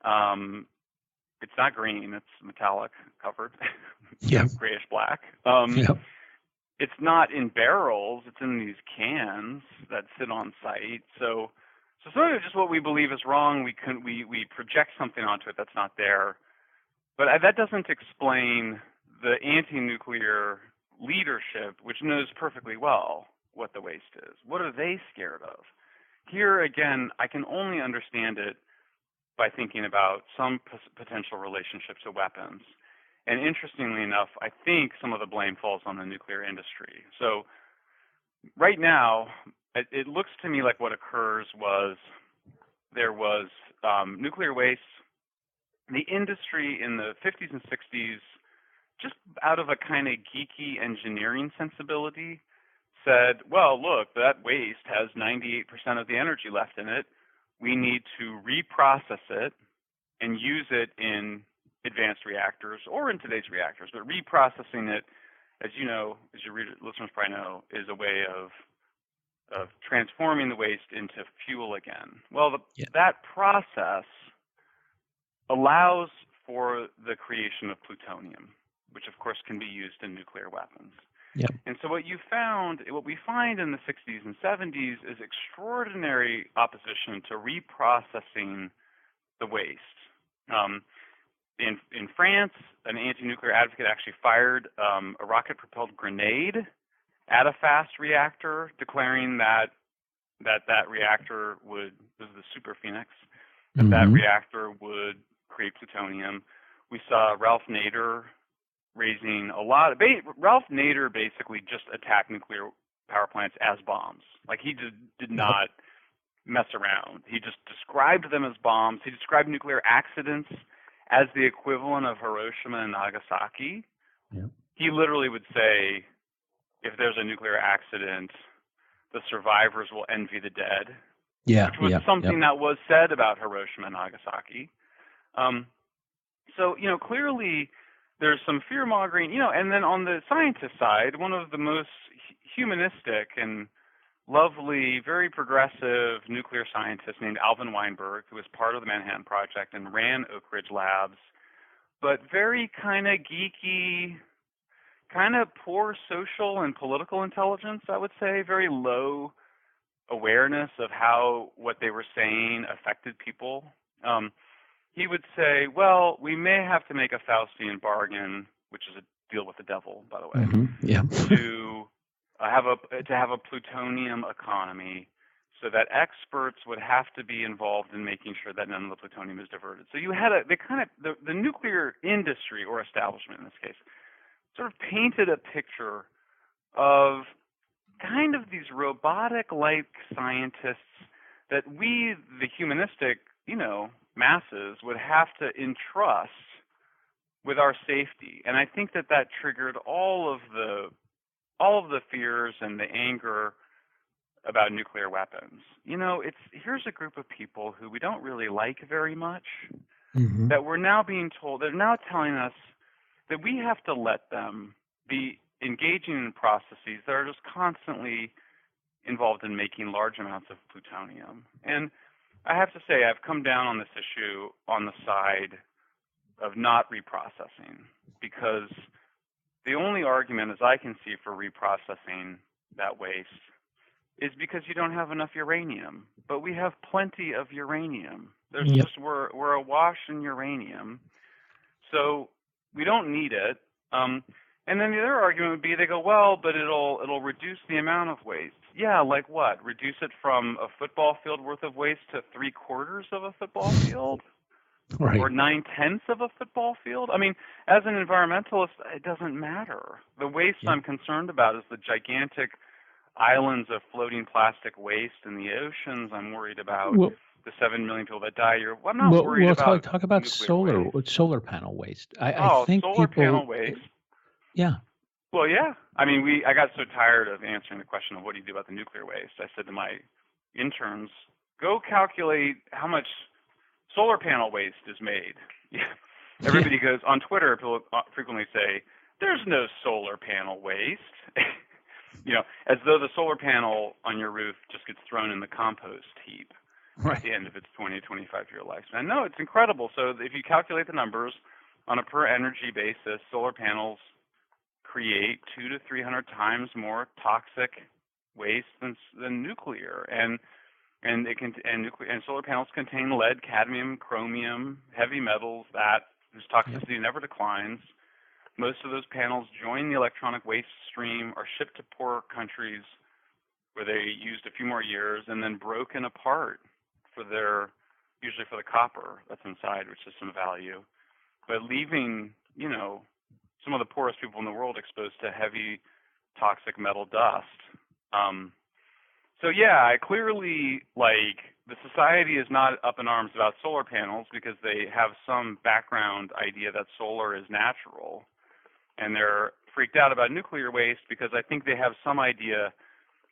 [SPEAKER 3] It's not green. It's metallic covered, grayish black. It's not in barrels. It's in these cans that sit on site. So some of just what we believe is wrong, we project something onto it that's not there. But that doesn't explain the anti-nuclear leadership, which knows perfectly well what the waste is. What are they scared of? Here, again, I can only understand it by thinking about some potential relationships to weapons. And interestingly enough, I think some of the blame falls on the nuclear industry. So right now, it looks to me like what occurs was there was nuclear waste. The industry in the 50s and 60s, just out of a kind of geeky engineering sensibility, said, well, look, that waste has 98% of the energy left in it. We need to reprocess it and use it in advanced reactors or in today's reactors. But reprocessing it, as you know, as your listeners probably know, is a way of transforming the waste into fuel again. Well, that process allows for the creation of plutonium, which of course can be used in nuclear weapons. And so what we find in the 60s and 70s is extraordinary opposition to reprocessing the waste. In France, an anti-nuclear advocate actually fired a rocket-propelled grenade at a fast reactor, declaring that reactor this is the Super Phoenix, that reactor would create plutonium. We saw Ralph Nader raising a lot of Ralph Nader basically just attacked nuclear power plants as bombs. Like, he just did not mess around. He just described them as bombs. He described nuclear accidents as the equivalent of Hiroshima and Nagasaki. He literally would say, if there's a nuclear accident, the survivors will envy the dead, which was something that was said about Hiroshima and Nagasaki. So, clearly there's some fear-mongering, and then on the scientist side, one of the most humanistic and lovely, very progressive nuclear scientist named Alvin Weinberg, who was part of the Manhattan Project and ran Oak Ridge Labs, but very kind of geeky, kind of poor social and political intelligence, I would say, very low awareness of how what they were saying affected people. He would say, well, we may have to make a Faustian bargain, which is a deal with the devil, by the way,
[SPEAKER 2] Yeah.
[SPEAKER 3] to have a plutonium economy, so that experts would have to be involved in making sure that none of the plutonium is diverted. So you had the nuclear industry, or establishment in this case, sort of painted a picture of kind of these robotic-like scientists that we, the humanistic, masses, would have to entrust with our safety. And I think that triggered all of the fears and the anger about nuclear weapons. Here's a group of people who we don't really like very much, that we're now being told, they're now telling us that we have to let them be engaging in processes that are just constantly involved in making large amounts of plutonium. And I have to say, I've come down on this issue on the side of not reprocessing, because the only argument, as I can see, for reprocessing that waste is because you don't have enough uranium. But we have plenty of uranium. We're awash in uranium, so we don't need it. And then the other argument would be, they go, well, but it'll reduce the amount of waste. Yeah, like what? Reduce it from a football field worth of waste to 3/4 of a football field?
[SPEAKER 2] Right.
[SPEAKER 3] Or 9/10 of a football field? I mean, as an environmentalist, it doesn't matter. The waste I'm concerned about is the gigantic islands of floating plastic waste in the oceans. I'm worried about the 7 million people that die a year. I'm not worried about
[SPEAKER 2] talk about solar panel waste. I think
[SPEAKER 3] solar panel waste.
[SPEAKER 2] Yeah.
[SPEAKER 3] Well, yeah. I mean, I got so tired of answering the question of what do you do about the nuclear waste. I said to my interns, go calculate how much solar panel waste is made. Everybody goes on Twitter. People frequently say, "There's no solar panel waste," as though the solar panel on your roof just gets thrown in the compost heap at the end of its 20 to 25-year lifespan. No, it's incredible. So if you calculate the numbers on a per energy basis, solar panels create 200 to 300 times more toxic waste than nuclear, and solar panels contain lead, cadmium, chromium, heavy metals whose toxicity never declines. Most of those panels join the electronic waste stream, are shipped to poor countries where they used a few more years, and then broken apart usually for the copper that's inside, which is some value, but leaving some of the poorest people in the world exposed to heavy toxic metal dust. So yeah, I clearly, the society is not up in arms about solar panels because they have some background idea that solar is natural, and they're freaked out about nuclear waste because I think they have some idea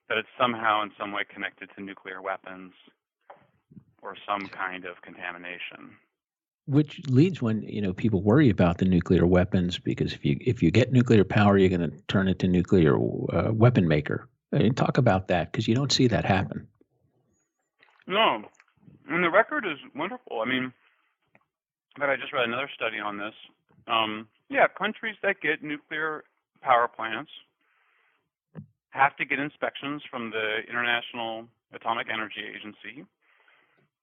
[SPEAKER 3] that it's somehow in some way connected to nuclear weapons or some kind of contamination.
[SPEAKER 2] Which leads when people worry about the nuclear weapons, because if you get nuclear power, you're going to turn it to nuclear weapon maker. And talk about that, because you don't see that happen.
[SPEAKER 3] No, and the record is wonderful. I mean, but I just read another study on this. Countries that get nuclear power plants have to get inspections from the International Atomic Energy Agency,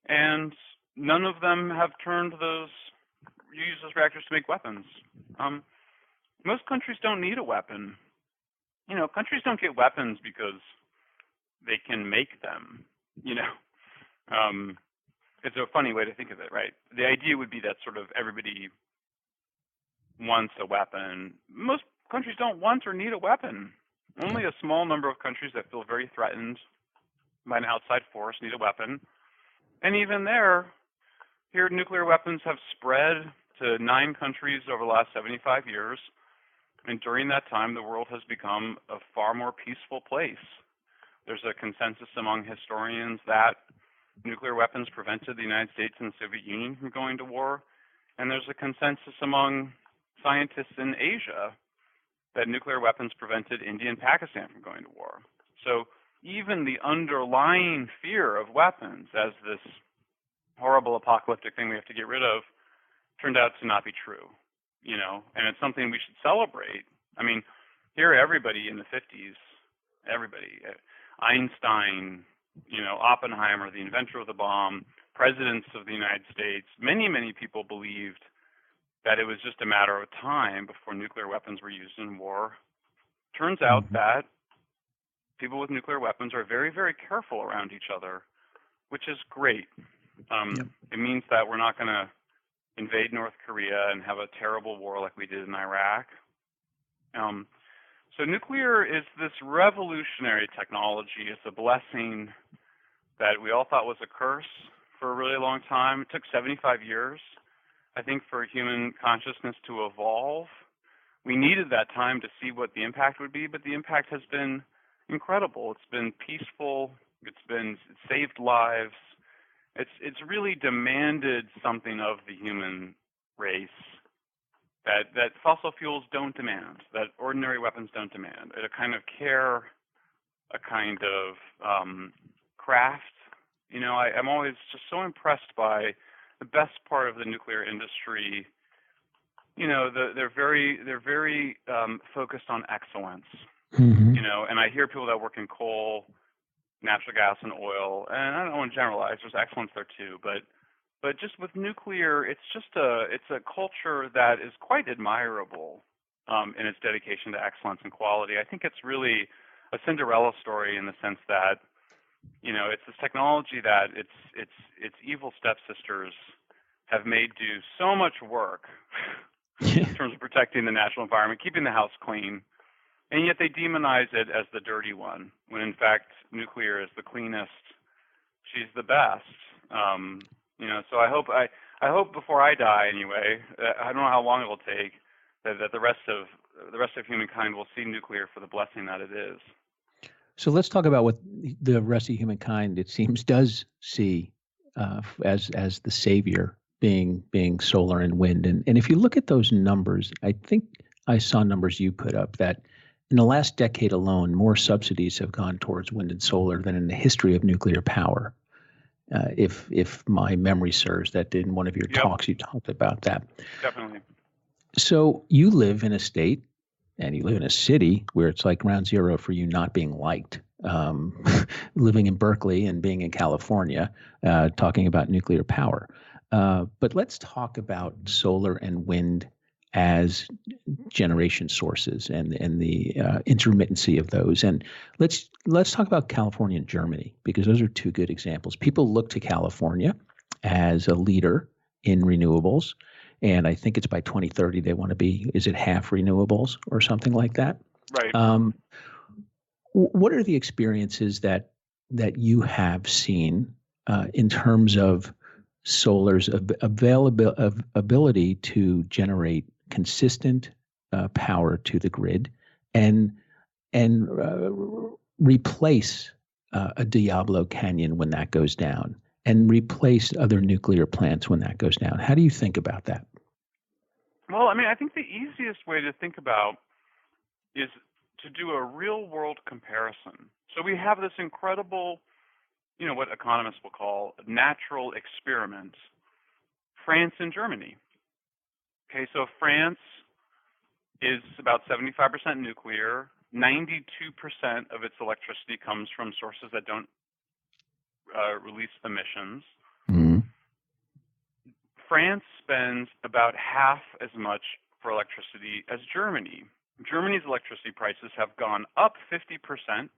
[SPEAKER 3] and none of them have used those reactors to make weapons. Most countries don't need a weapon. Countries don't get weapons because they can make them. It's a funny way to think of it, right? The idea would be that sort of everybody wants a weapon. Most countries don't want or need a weapon. Only a small number of countries that feel very threatened by an outside force need a weapon. And even here nuclear weapons have spread to 9 countries over the last 75 years. And during that time, the world has become a far more peaceful place. There's a consensus among historians that nuclear weapons prevented the United States and the Soviet Union from going to war. And there's a consensus among scientists in Asia that nuclear weapons prevented India and Pakistan from going to war. So even the underlying fear of weapons as this horrible apocalyptic thing we have to get rid of turned out to not be true, and it's something we should celebrate. I mean, here everybody in the 50s, Einstein, Oppenheimer, the inventor of the bomb, presidents of the United States, many, many people believed that it was just a matter of time before nuclear weapons were used in war. Turns out that people with nuclear weapons are very, very careful around each other, which is great. It means that we're not going to invade North Korea and have a terrible war like we did in Iraq. So nuclear is this revolutionary technology. It's a blessing that we all thought was a curse for a really long time. It took 75 years, I think, for human consciousness to evolve. We needed that time to see what the impact would be, but the impact has been incredible. It's been peaceful. It's saved lives. It's really demanded something of the human race that fossil fuels don't demand, that ordinary weapons don't demand. A kind of care, a kind of craft. I'm always just so impressed by the best part of the nuclear industry. They're very focused on excellence. And I hear people that work in coal, natural gas, and oil, and I don't want to generalize. There's excellence there too, but just with nuclear, it's a culture that is quite admirable in its dedication to excellence and quality. I think it's really a Cinderella story in the sense that it's this technology that its evil stepsisters have made do so much work in terms of protecting the natural environment, keeping the house clean, and yet they demonize it as the dirty one, when in fact nuclear is the cleanest. She's the best. So I hope before I die anyway, I don't know how long it will take, that the rest of humankind will see nuclear for the blessing that it is.
[SPEAKER 2] So let's talk about what the rest of humankind, it seems, does see as the savior being solar and wind. And if you look at those numbers, I think I saw numbers you put up that in the last decade alone, more subsidies have gone towards wind and solar than in the history of nuclear power. If my memory serves, that in one of your talks you talked about that.
[SPEAKER 3] Definitely.
[SPEAKER 2] So you live in a state and you live in a city where it's like ground zero for you not being liked. Living in Berkeley and being in California, talking about nuclear power. But let's talk about solar and wind as generation sources and the intermittency of those. And let's talk about California and Germany, because those are two good examples. People look to California as a leader in renewables, and I think it's by 2030 they want to be, is it half renewables or something like that?
[SPEAKER 3] Right.
[SPEAKER 2] What are the experiences that you have seen in terms of solar's ability to generate consistent power to the grid and replace a Diablo Canyon when that goes down, and replace other nuclear plants when that goes down? How do you think about that?
[SPEAKER 3] Well, I think the easiest way to think about is to do a real-world comparison. So we have this incredible, what economists will call natural experiment, France and Germany. Okay, so France is about 75% nuclear. 92% of its electricity comes from sources that don't release emissions.
[SPEAKER 2] Mm-hmm.
[SPEAKER 3] France spends about half as much for electricity as Germany. Germany's electricity prices have gone up 50%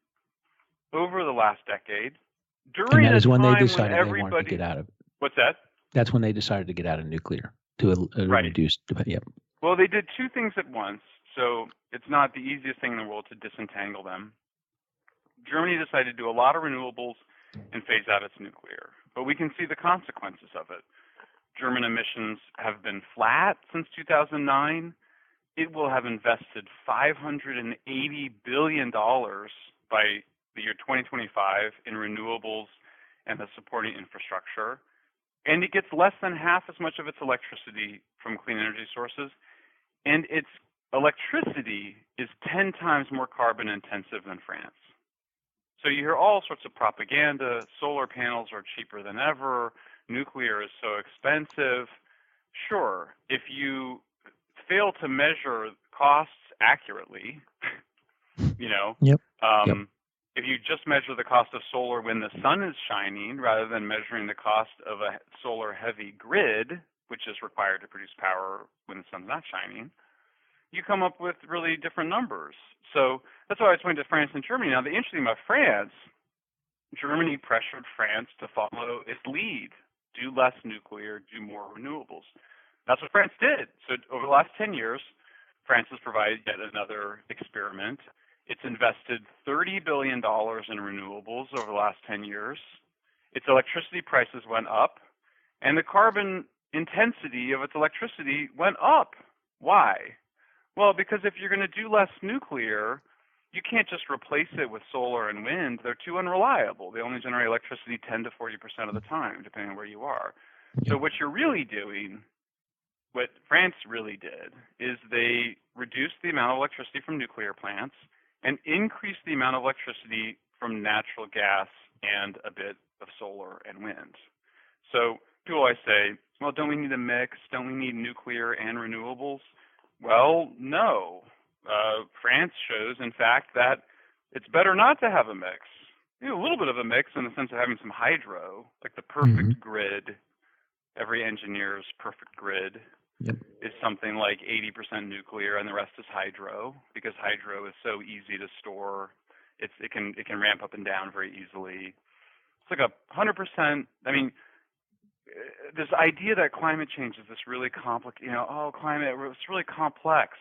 [SPEAKER 3] over the last decade. During
[SPEAKER 2] and that is when they
[SPEAKER 3] decided
[SPEAKER 2] they wanted to get out of it.
[SPEAKER 3] What's that?
[SPEAKER 2] That's when they decided to get out of nuclear to reduce. Yep.
[SPEAKER 3] Well, they did two things at once, so it's not the easiest thing in the world to disentangle them. Germany decided to do a lot of renewables and phase out its nuclear, but we can see the consequences of it. German emissions have been flat since 2009. It will have invested $580 billion by the year 2025 in renewables and the supporting infrastructure. And it gets less than half as much of its electricity from clean energy sources. And its electricity is 10 times more carbon intensive than France. So you hear all sorts of propaganda. Solar panels are cheaper than ever. Nuclear is so expensive. Sure, if you fail to measure costs accurately, you know,
[SPEAKER 2] Yep.
[SPEAKER 3] if you just measure the cost of solar when the sun is shining rather than measuring the cost of a solar heavy grid, which is required to produce power when the sun's not shining, you come up with really different numbers. So that's why I was pointing to France and Germany. Now, the interesting thing about France, Germany pressured France to follow its lead, do less nuclear, do more renewables. That's what France did. So over the last 10 years, France has provided yet another experiment. It's invested $30 billion in renewables over the last 10 years. Its electricity prices went up, and the carbon intensity of its electricity went up. Why? Well, because if you're going to do less nuclear, you can't just replace it with solar and wind. They're too unreliable. They only generate electricity 10 to 40% of the time, depending on where you are. So what you're really doing, what France really did, is they reduced the amount of electricity from nuclear plants and increased the amount of electricity from natural gas and a bit of solar and wind. So people always say, well, don't we need a mix? Don't we need nuclear and renewables? Well, no. France shows, in fact, that it's better not to have a mix. You know, a little bit of a mix in the sense of having some hydro, like the perfect grid. Every engineer's perfect grid is something like 80% nuclear and the rest is hydro, because hydro is so easy to store. It can ramp up and down very easily. It's like 100%. I mean, this idea that climate change is this really complicated, climate, it's really complex.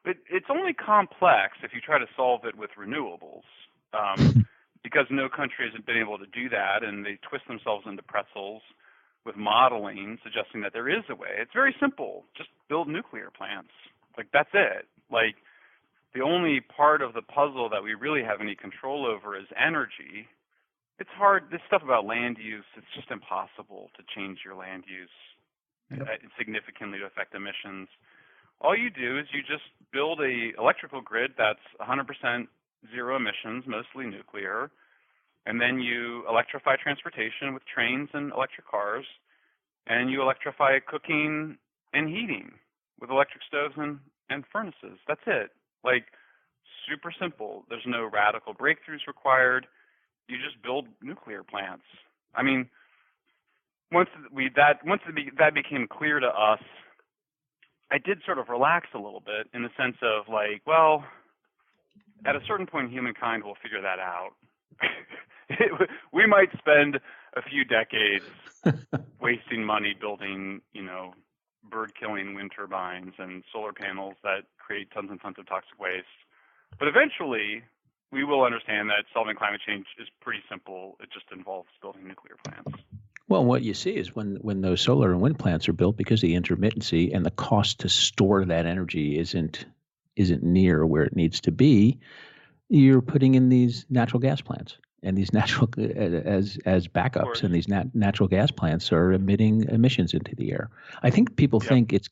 [SPEAKER 3] It's only complex if you try to solve it with renewables, because no country has been able to do that, and they twist themselves into pretzels with modeling suggesting that there is a way. It's very simple. Just build nuclear plants. Like, that's it. Like, the only part of the puzzle that we really have any control over is energy. It's hard. This stuff about land use, it's just impossible to change your land use significantly to affect emissions. All you do is you just build a electrical grid that's 100% zero emissions, mostly nuclear, and then you electrify transportation with trains and electric cars, and you electrify cooking and heating with electric stoves and furnaces. That's it. Like, super simple. There's no radical breakthroughs required. You just build nuclear plants. I mean, once that became clear to us, I did sort of relax a little bit in the sense of like, well, at a certain point, humankind will figure that out. We might spend a few decades wasting money building, bird-killing wind turbines and solar panels that create tons and tons of toxic waste. But eventually, we will understand that solving climate change is pretty simple. It just involves building nuclear plants.
[SPEAKER 2] Well, what you see is when those solar and wind plants are built, because of the intermittency and the cost to store that energy isn't near where it needs to be, you're putting in these natural gas plants. And these natural as backups, and these natural gas plants are emitting emissions into the air. I think people think it's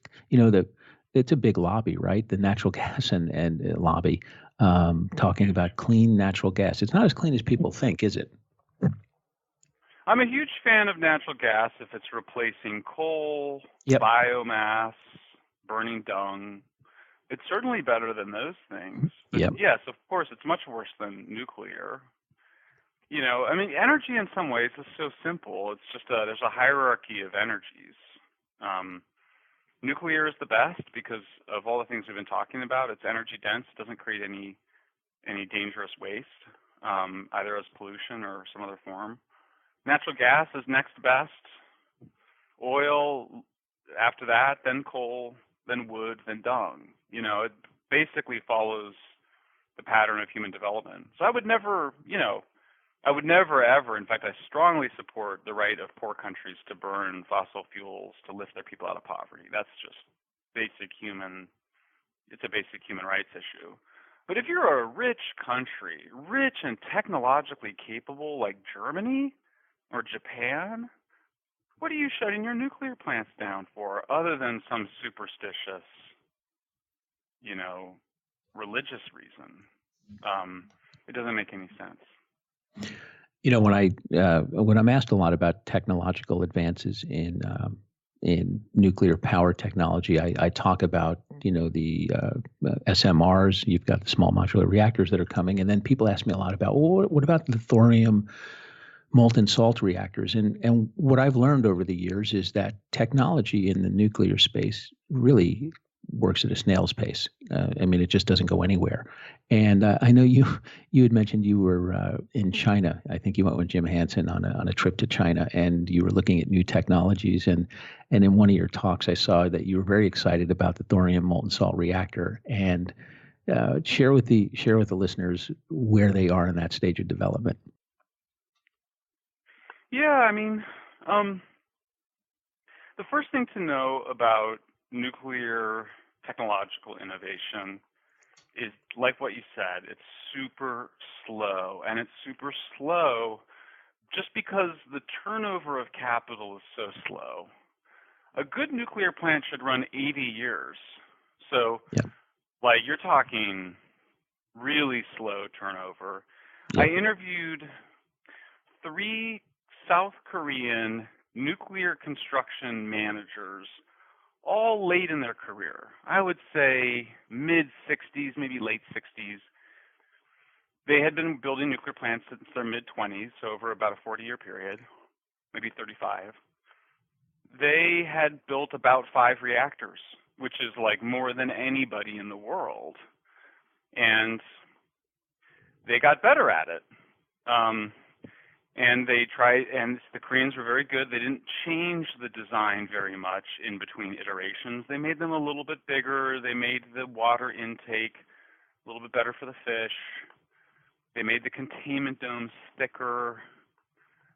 [SPEAKER 2] it's a big lobby, right? The natural gas and lobby talking about clean natural gas. It's not as clean as people think, is it?
[SPEAKER 3] I'm a huge fan of natural gas if it's replacing coal, biomass, burning dung. It's certainly better than those things. But yes, of course, it's much worse than nuclear. I mean, energy in some ways is so simple. It's just there's a hierarchy of energies. Nuclear is the best because of all the things we've been talking about. It's energy dense. It doesn't create any dangerous waste, either as pollution or some other form. Natural gas is next best. Oil after that, then coal, then wood, then dung. It basically follows the pattern of human development. So I would never ever, in fact, I strongly support the right of poor countries to burn fossil fuels to lift their people out of poverty. That's just it's a basic human rights issue. But if you're a rich country, rich and technologically capable like Germany or Japan, what are you shutting your nuclear plants down for other than some superstitious, religious reason? It doesn't make any sense.
[SPEAKER 2] You know, when I'm asked a lot about technological advances in nuclear power technology, I talk about, the SMRs. You've got the small modular reactors that are coming, and then people ask me a lot about, well, what about the thorium molten salt reactors? And what I've learned over the years is that technology in the nuclear space really works at a snail's pace. I mean, it just doesn't go anywhere. And I know you had mentioned you were in China. I think you went with Jim Hansen on a trip to China, and you were looking at new technologies. And in one of your talks, I saw that you were very excited about the thorium molten salt reactor. And share with the listeners where they are in that stage of development.
[SPEAKER 3] Yeah, I mean, the first thing to know about nuclear technological innovation is, like what you said, it's super slow. And it's super slow just because the turnover of capital is so slow. A good nuclear plant should run 80 years. So, like, you're talking really slow turnover. I interviewed 3 South Korean nuclear construction managers, all late in their career. I would say mid-60s, maybe late 60s. They had been building nuclear plants since their mid-20s, so over about a 40-year period, maybe 35. They had built about 5 reactors, which is like more than anybody in the world. And they got better at it. And they tried, and the Koreans were very good. They didn't change the design very much in between iterations. They made them a little bit bigger. They made the water intake a little bit better for the fish. They made the containment domes thicker.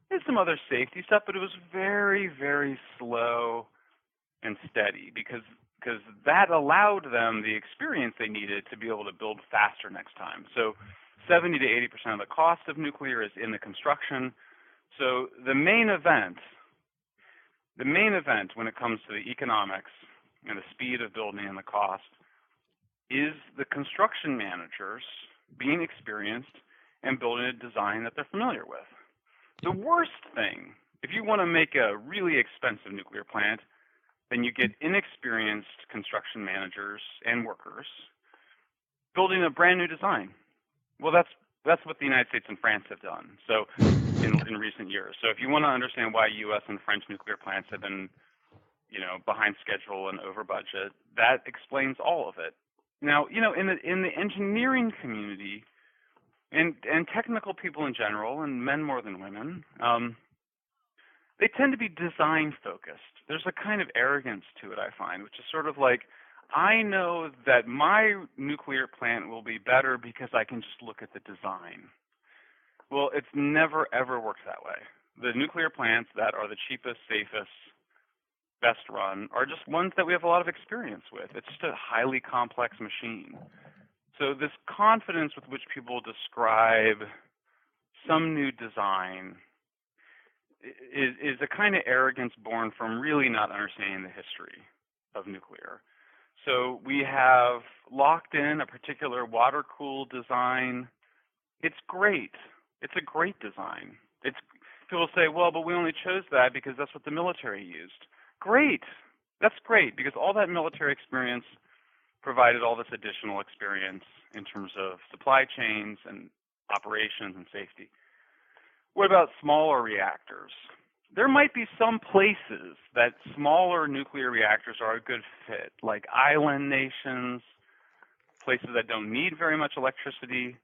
[SPEAKER 3] There's some other safety stuff, but it was very, very slow and steady because that allowed them the experience they needed to be able to build faster next time. So 70 to 80% of the cost of nuclear is in the construction. So the main event when it comes to the economics and the speed of building and the cost is the construction managers being experienced and building a design that they're familiar with. The worst thing, if you want to make a really expensive nuclear plant, then you get inexperienced construction managers and workers building a brand new design. Well, that's what the United States and France have done. So in recent years. So if you want to understand why U.S. and French nuclear plants have been, behind schedule and over budget, that explains all of it. Now, in the engineering community and technical people in general, and men more than women, they tend to be design focused. There's a kind of arrogance to it, I find, which is sort of like, I know that my nuclear plant will be better because I can just look at the design. Well, it's never, ever worked that way. The nuclear plants that are the cheapest, safest, best run are just ones that we have a lot of experience with. It's just a highly complex machine. So this confidence with which people describe some new design is a kind of arrogance born from really not understanding the history of nuclear. So we have locked in a particular water-cooled design. It's great. It's a great design. People say, well, but we only chose that because that's what the military used. Great. That's great because all that military experience provided all this additional experience in terms of supply chains and operations and safety. What about smaller reactors? There might be some places that smaller nuclear reactors are a good fit, like island nations, places that don't need very much electricity,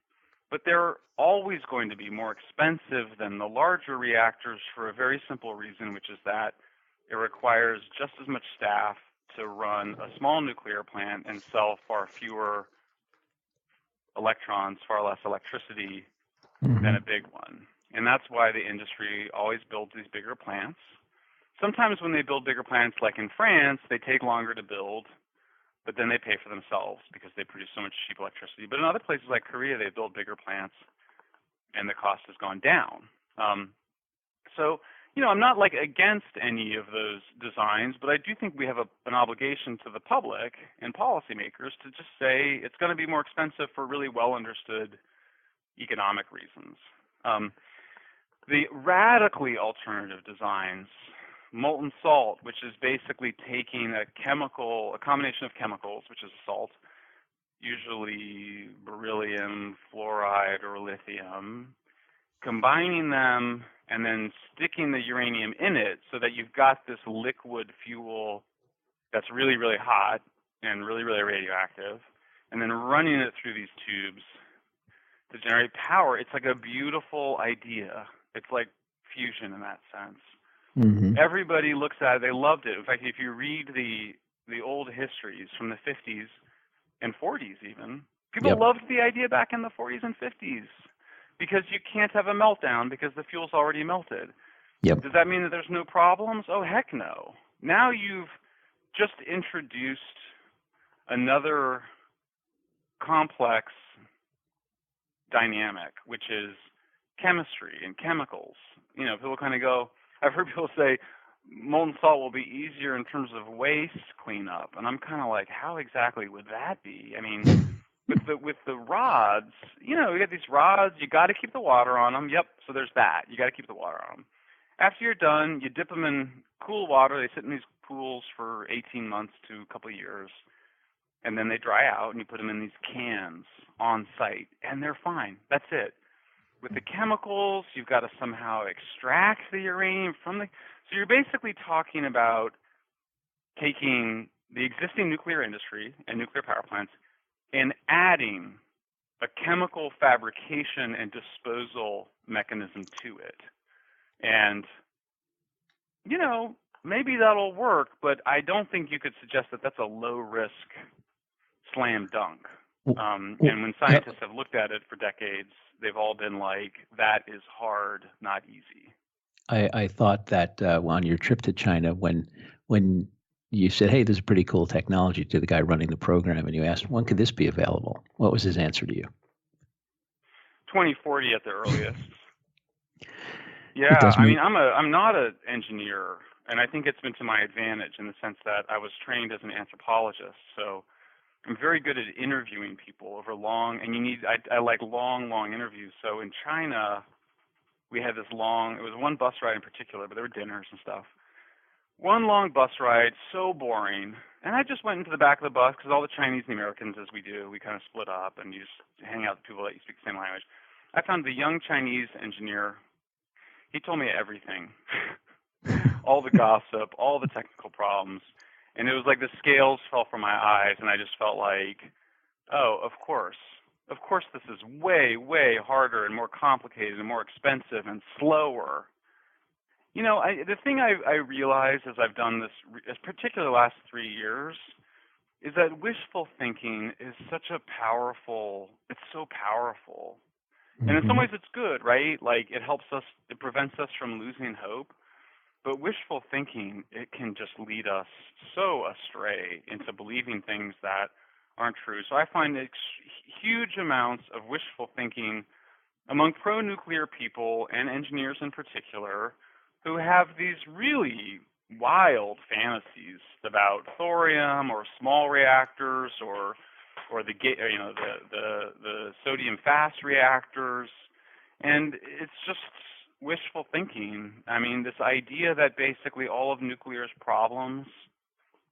[SPEAKER 3] but they're always going to be more expensive than the larger reactors for a very simple reason, which is that it requires just as much staff to run a small nuclear plant and sell far fewer electrons, far less electricity than a big one. And that's why the industry always builds these bigger plants. Sometimes when they build bigger plants, like in France, they take longer to build, but then they pay for themselves because they produce so much cheap electricity. But in other places like Korea, they build bigger plants, and the cost has gone down. So, I'm not against any of those designs, but I do think we have an obligation to the public and policymakers to just say it's going to be more expensive for really well understood economic reasons. the radically alternative designs, molten salt, which is basically taking a combination of chemicals, which is salt, usually beryllium, fluoride, or lithium, combining them and then sticking the uranium in it so that you've got this liquid fuel that's really, really hot and really, really radioactive, and then running it through these tubes to generate power. It's like a beautiful idea. It's like fusion in that sense.
[SPEAKER 2] Mm-hmm.
[SPEAKER 3] Everybody looks at it. They loved it. In fact, if you read the old histories from the 50s and 40s even, people loved the idea back in the 40s and 50s because you can't have a meltdown because the fuel's already melted.
[SPEAKER 2] Yep.
[SPEAKER 3] Does that mean that there's no problems? Oh, heck no. Now you've just introduced another complex dynamic, which is chemistry and chemicals. You know, people kind of go, I've heard people say molten salt will be easier in terms of waste cleanup, and I'm kind of like, how exactly would that be? I mean, with the rods, you know, you got these rods, you got to keep the water on them. Yep, so there's that. You got to keep the water on them. After you're done, you dip them in cool water. They sit in these pools for 18 months to a couple of years, and then they dry out, and you put them in these cans on site, and they're fine. That's it. With the chemicals, you've got to somehow extract the uranium from the... So you're basically talking about taking the existing nuclear industry and nuclear power plants and adding a chemical fabrication and disposal mechanism to it. And, you know, maybe that'll work, but I don't think you could suggest that that's a low-risk slam dunk. And when scientists have looked at it for decades, they've all been like, that is hard, not easy.
[SPEAKER 2] I thought that on your trip to China, when you said, hey, this is pretty cool technology to the guy running the program, and you asked, when could this be available? What was his answer to you?
[SPEAKER 3] 2040 at the earliest. Yeah, I mean, I'm not an engineer, and I think it's been to my advantage in the sense that I was trained as an anthropologist, so I'm very good at interviewing people over long, and I like long interviews. So in China, we had this long, it was one bus ride in particular, but there were dinners and stuff. One long bus ride, so boring. And I just went into the back of the bus because all the Chinese and the Americans, as we do, we kind of split up and you just hang out with people that you speak the same language. I found the young Chinese engineer. He told me everything, all the gossip, all the technical problems. And it was like the scales fell from my eyes, and I just felt like, oh, of course this is way, way harder and more complicated and more expensive and slower. You know, the thing I realized as I've done this, particularly the last 3 years, is that wishful thinking is such a powerful, it's so powerful. And in some ways it's good, right? Like it helps us, it prevents us from losing hope. But wishful thinking, it can just lead us so astray into believing things that aren't true. So I find huge amounts of wishful thinking among pro-nuclear people and engineers in particular who have these really wild fantasies about thorium or small reactors or the sodium fast reactors, and it's just wishful thinking. I mean, this idea that basically all of nuclear's problems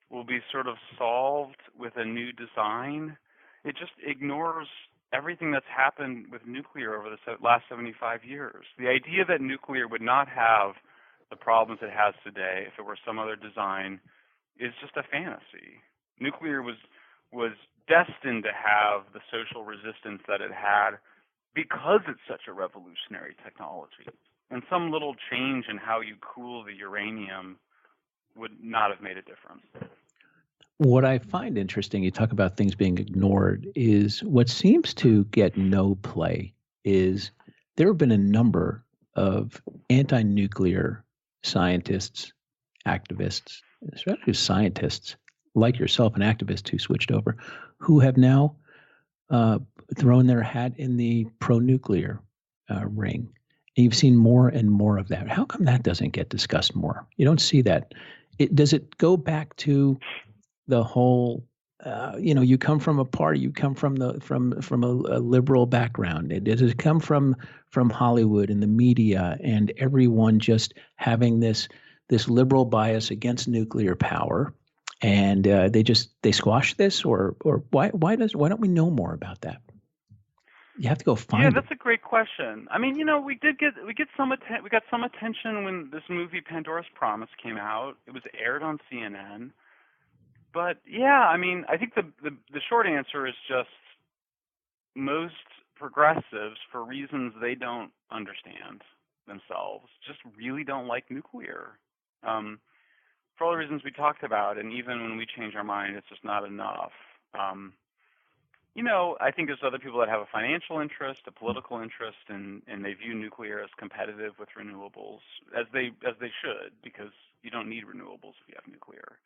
[SPEAKER 3] will be sort of solved with a new design, it just ignores everything that's happened with nuclear over the last 75 years. The idea that nuclear would not have the problems it has today if it were some other design is just a fantasy. Nuclear was destined to have the social resistance that it had because it's such a revolutionary technology. And some little change in how you cool the uranium would not have made a difference.
[SPEAKER 2] What I find interesting, you talk about things being ignored, is what seems to get no play is there have been a number of anti-nuclear scientists, activists, especially scientists like yourself, an activist who switched over, who have now thrown their hat in the pro-nuclear ring. And you've seen more and more of that. How come that doesn't get discussed more? You don't see that. Does it go back to the whole you come from a party, you come from a liberal background. It has come from Hollywood and the media and everyone just having this liberal bias against nuclear power, and they squash this, or why don't we know more about that? You have to go find
[SPEAKER 3] Yeah,
[SPEAKER 2] it.
[SPEAKER 3] that's a great question. I mean, we got some attention when this movie Pandora's Promise came out. It was aired on CNN. But yeah, I mean, I think the short answer is just most progressives, for reasons they don't understand themselves, just really don't like nuclear. For all the reasons we talked about, and even when we change our mind, it's just not enough. I think there's other people that have a financial interest, a political interest, and they view nuclear as competitive with renewables, as they should, because you don't need renewables if you have nuclear.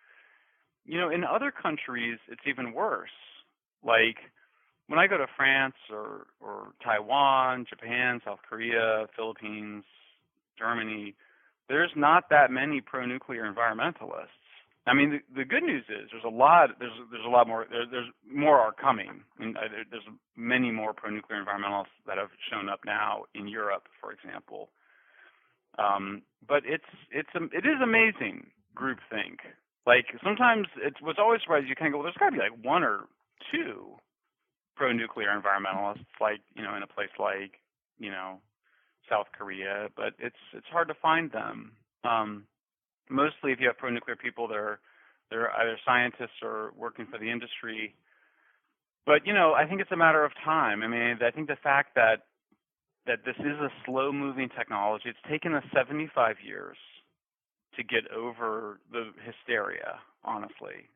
[SPEAKER 3] In other countries, it's even worse. Like when I go to France or Taiwan, Japan, South Korea, Philippines, Germany, there's not that many pro-nuclear environmentalists. I mean, the good news is there's a lot more. There's more are coming. I mean, there's many more pro-nuclear environmentalists that have shown up now in Europe, for example. But it is amazing groupthink. Like sometimes what's always surprising, you kind of go, well, there's got to be like one or two pro-nuclear environmentalists, like in a place like South Korea, but it's hard to find them. Mostly, if you have pro-nuclear people, they're either scientists or working for the industry. But I think it's a matter of time. I mean, I think the fact that this is a slow-moving technology, it's taken us 75 years to get over the hysteria, honestly,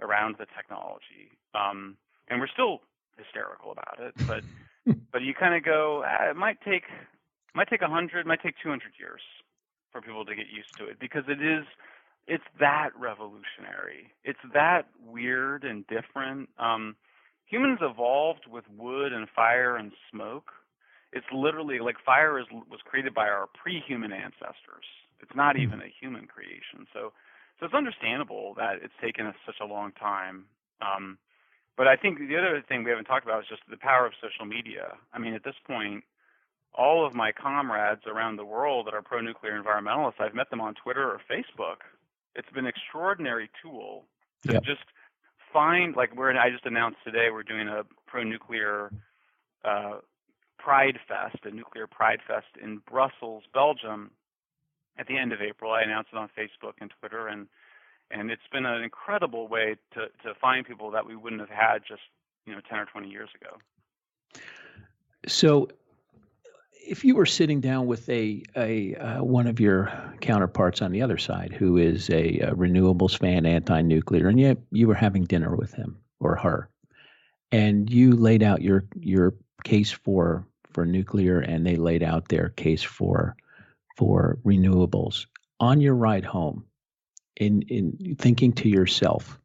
[SPEAKER 3] around the technology, and we're still hysterical about it. But you kind of go, it might take 100, might take 200 years for people to get used to it, because it's that revolutionary. It's that weird and different. Humans evolved with wood and fire and smoke. It's literally like fire was created by our pre-human ancestors. It's not even a human creation. So it's understandable that it's taken us such a long time. But I think the other thing we haven't talked about is just the power of social media. I mean, at this point, all of my comrades around the world that are pro-nuclear environmentalists, I've met them on Twitter or Facebook. It's been an extraordinary tool to just find, like I just announced today, we're doing a pro-nuclear Pride Fest, a nuclear Pride Fest in Brussels, Belgium, at the end of April. I announced it on Facebook and Twitter, and it's been an incredible way to find people that we wouldn't have had just 10 or 20 years ago.
[SPEAKER 2] So if you were sitting down with one of your counterparts on the other side who is a renewables fan, anti-nuclear, and yet you were having dinner with him or her, and you laid out your case for nuclear, and they laid out their case for renewables, on your ride home, in thinking to yourself,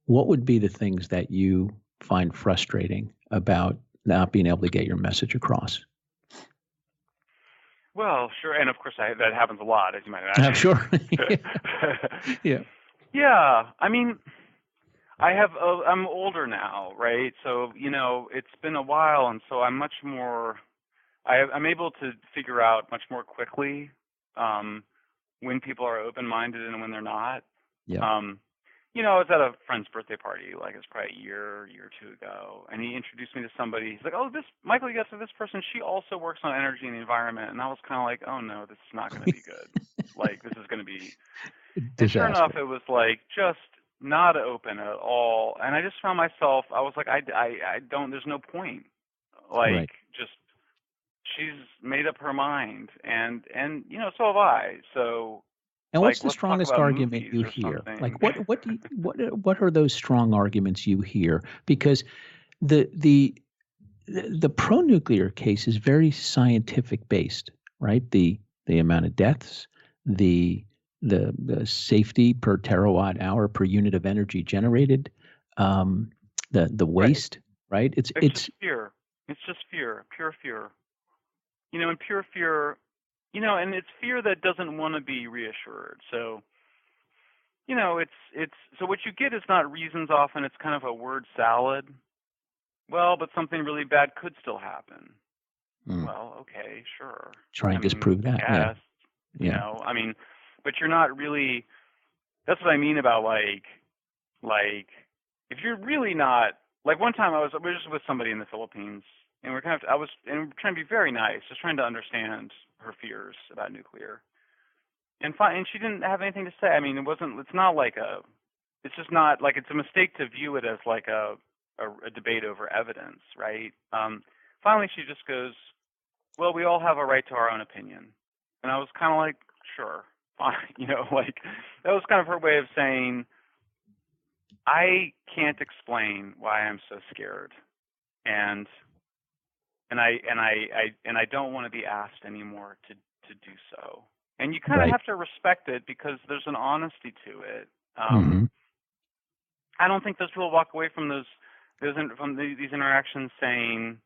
[SPEAKER 2] what would be the things that you find frustrating about not being able to get your message across?
[SPEAKER 3] Well, sure, and of course that happens a lot, as you might imagine.
[SPEAKER 2] I'm sure. Yeah.
[SPEAKER 3] Yeah, I mean, I'm older now, right? So it's been a while, and so I'm much more. I'm able to figure out much more quickly when people are open-minded and when they're not.
[SPEAKER 2] Yeah.
[SPEAKER 3] I was at a friend's birthday party, like it was probably a year or two ago, and he introduced me to somebody. He's like, "Oh, Michael, you got to this person. She also works on energy and the environment." And I was kind of like, "Oh no, this is not going to be good. Like this is going to be." And sure enough, it was like just not open at all. And I just found myself. I was like, I don't. There's no point. Like
[SPEAKER 2] Right.
[SPEAKER 3] just. She's made up her mind, and so have I. So,
[SPEAKER 2] and what's the strongest argument you hear? Like, what are those strong arguments you hear? Because the pro-nuclear case is very scientific based, right? The amount of deaths, the safety per terawatt hour per unit of energy generated, the waste, right? It's
[SPEAKER 3] just fear. It's just fear, pure fear. And pure fear, and it's fear that doesn't want to be reassured. So, it's so what you get is not reasons often. It's kind of a word salad. Well, but something really bad could still happen. Well, okay, sure.
[SPEAKER 2] Try and disprove that.
[SPEAKER 3] Yes.
[SPEAKER 2] Yeah.
[SPEAKER 3] But you're not really. That's what I mean about like if you're really not like one time we were just with somebody in the Philippines and we're trying to be very nice, just trying to understand her fears about nuclear. And she didn't have anything to say. It's just not like it's a mistake to view it as like a debate over evidence, right? Finally, she just goes, well, we all have a right to our own opinion. And I was kind of like, sure, fine. That was kind of her way of saying, I can't explain why I'm so scared. And I don't want to be asked anymore to do so. And you kind of have to respect it because there's an honesty to it. I don't think those people walk away from these interactions saying,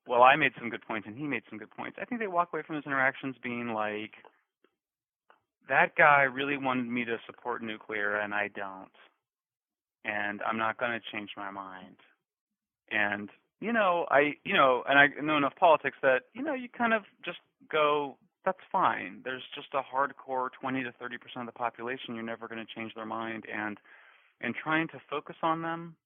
[SPEAKER 3] well, I made some good points and he made some good points. I think they walk away from those interactions being like, that guy really wanted me to support nuclear and I don't. And I'm not going to change my mind. And, I know enough politics that, you kind of just go, that's fine. There's just a hardcore 20 to 30% of the population, you're never going to change their mind. And trying to focus on them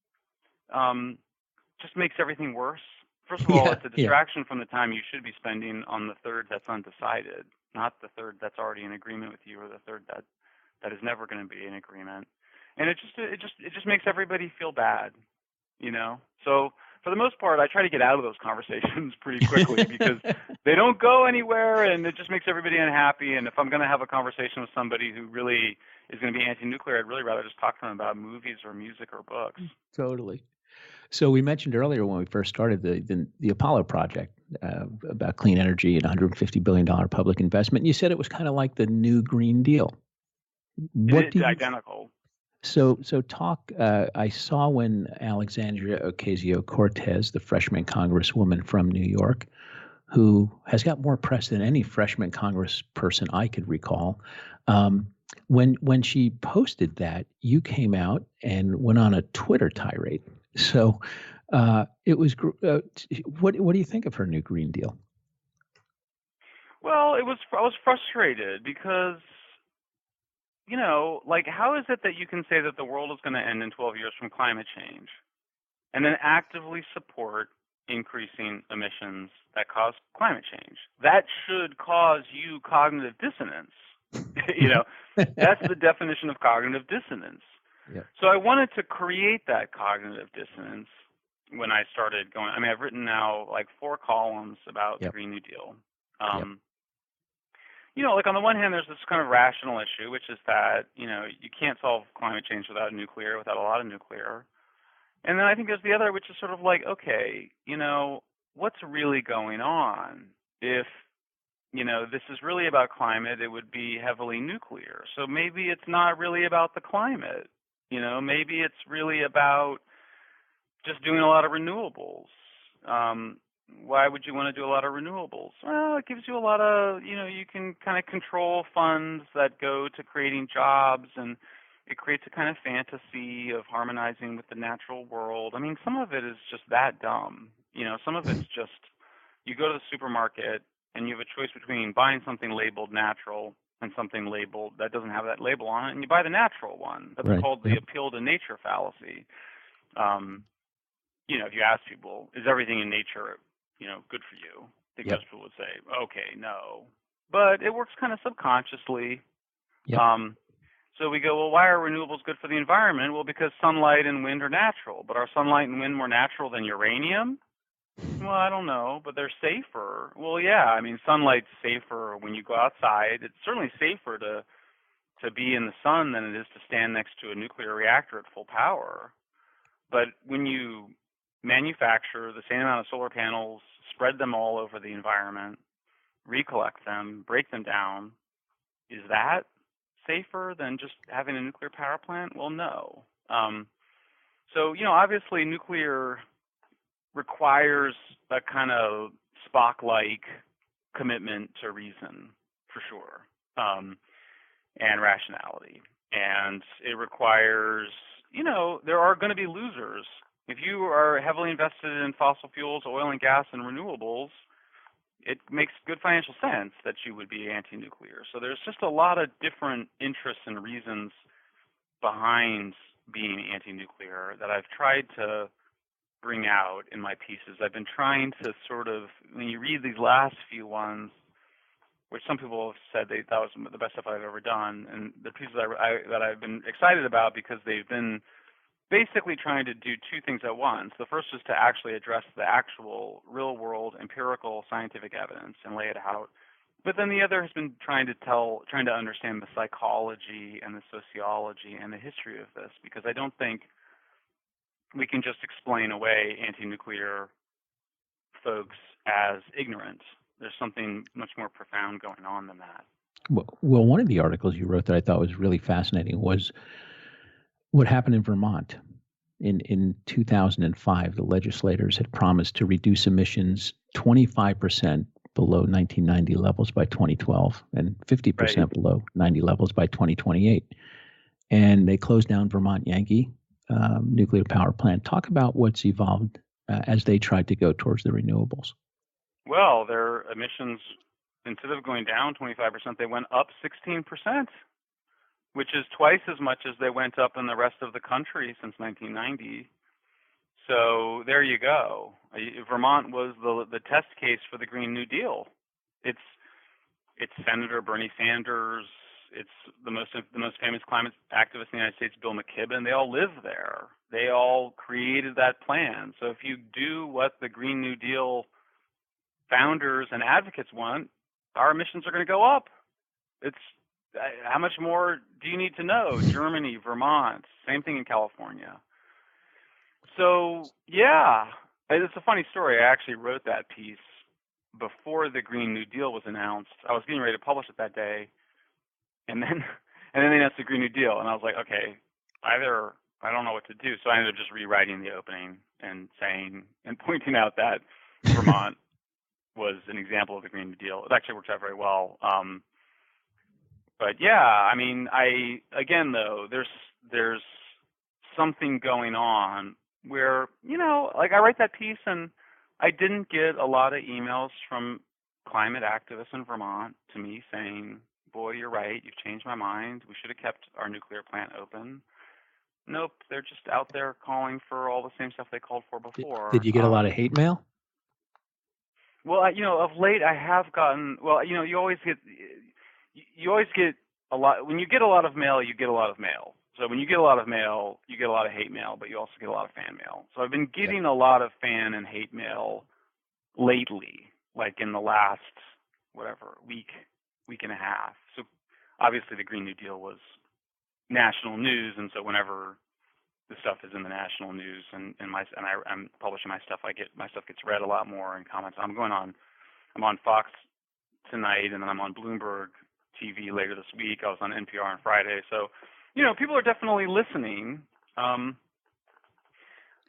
[SPEAKER 3] just makes everything worse. First of all, it's a distraction from the time you should be spending on the third that's undecided, not the third that's already in agreement with you or the third that is never going to be in agreement. And it just makes everybody feel bad, So for the most part, I try to get out of those conversations pretty quickly because they don't go anywhere and it just makes everybody unhappy. And if I'm going to have a conversation with somebody who really is going to be anti-nuclear, I'd really rather just talk to them about movies or music or books.
[SPEAKER 2] Totally. So we mentioned earlier when we first started the Apollo project about clean energy and $150 billion public investment. And you said it was kind of like the new Green Deal.
[SPEAKER 3] It's identical.
[SPEAKER 2] So talk. I saw when Alexandria Ocasio-Cortez, the freshman congresswoman from New York, who has got more press than any freshman congressperson I could recall, when she posted that, you came out and went on a Twitter tirade. So it was. What do you think of her new Green Deal?
[SPEAKER 3] Well, I was frustrated because, how is it that you can say that the world is going to end in 12 years from climate change and then actively support increasing emissions that cause climate change? That should cause you cognitive dissonance. That's the definition of cognitive dissonance.
[SPEAKER 2] Yep.
[SPEAKER 3] So I wanted to create that cognitive dissonance when I started going. I've written now like 4 columns about the Green New Deal. On the one hand, there's this kind of rational issue, which is that, you can't solve climate change without nuclear, without a lot of nuclear. And then I think there's the other, which is sort of like, okay, what's really going on? If, this is really about climate, it would be heavily nuclear. So maybe it's not really about the climate. Maybe it's really about just doing a lot of renewables. Why would you want to do a lot of renewables? Well, it gives you a lot of, you can kind of control funds that go to creating jobs, and it creates a kind of fantasy of harmonizing with the natural world. Some of it is just that dumb. Some of it's just, you go to the supermarket and you have a choice between buying something labeled natural and something labeled that doesn't have that label on it, and you buy the natural one. That's called the appeal to nature fallacy. If you ask people, is everything in nature, good for you? I think most people would say, okay, no. But it works kind of subconsciously. So we go, well, why are renewables good for the environment? Well, because sunlight and wind are natural. But are sunlight and wind more natural than uranium? Well, I don't know, but they're safer. Well, yeah, sunlight's safer when you go outside. It's certainly safer to be in the sun than it is to stand next to a nuclear reactor at full power. But when you manufacture the same amount of solar panels, spread them all over the environment, recollect them, break them down, is that safer than just having a nuclear power plant? Well, no. So, obviously nuclear requires a kind of Spock-like commitment to reason, for sure. and rationality. And it requires, there are going to be losers. If you are heavily invested in fossil fuels, oil and gas, and renewables, it makes good financial sense that you would be anti-nuclear. So there's just a lot of different interests and reasons behind being anti-nuclear that I've tried to bring out in my pieces. I've been trying to sort of, when you read these last few ones, which some people have said that was the best stuff I've ever done, and the pieces that I've been excited about because they've been basically trying to do two things at once. The first is to actually address the actual real-world empirical scientific evidence and lay it out. But then the other has been trying to understand the psychology and the sociology and the history of this, because I don't think we can just explain away anti-nuclear folks as ignorant. There's something much more profound going on than that.
[SPEAKER 2] Well, one of the articles you wrote that I thought was really fascinating was what happened in Vermont. In 2005, the legislators had promised to reduce emissions 25% below 1990 levels by 2012 and 50% below 90 levels by 2028. And they closed down Vermont Yankee nuclear power plant. Talk about what's evolved as they tried to go towards the renewables.
[SPEAKER 3] Well, their emissions, instead of going down 25%, they went up 16%, which is twice as much as they went up in the rest of the country since 1990. So there you go. Vermont was the test case for the Green New Deal. It's Senator Bernie Sanders. It's the most famous climate activist in the United States, Bill McKibben. They all live there. They all created that plan. So if you do what the Green New Deal founders and advocates want, our emissions are going to go up. It's how much more do you need to know? Germany, Vermont, same thing in California. So yeah, it's a funny story. I actually wrote that piece before the Green New Deal was announced. I was getting ready to publish it that day, and then they announced the Green New Deal, and I was like, okay, either I don't know what to do. So I ended up just rewriting the opening and saying and pointing out that Vermont was an example of the Green New Deal. It actually worked out very well. But yeah, I mean, there's something going on where, like I write that piece and I didn't get a lot of emails from climate activists in Vermont to me saying, boy, you're right, you've changed my mind, we should have kept our nuclear plant open. Nope, they're just out there calling for all the same stuff they called for before.
[SPEAKER 2] Did you get a lot of hate mail?
[SPEAKER 3] Well, of late I have gotten, you always get a lot. When you get a lot of mail, you get a lot of mail. So when you get a lot of mail, you get a lot of hate mail, but you also get a lot of fan mail. So I've been getting a lot of fan and hate mail lately, like in the last, week and a half. So obviously the Green New Deal was national news, and so whenever the stuff is in the national news and I'm publishing my stuff, my stuff gets read a lot more and comments. I'm on Fox tonight, and then I'm on Bloomberg TV later this week. I was on NPR on Friday. So, people are definitely listening.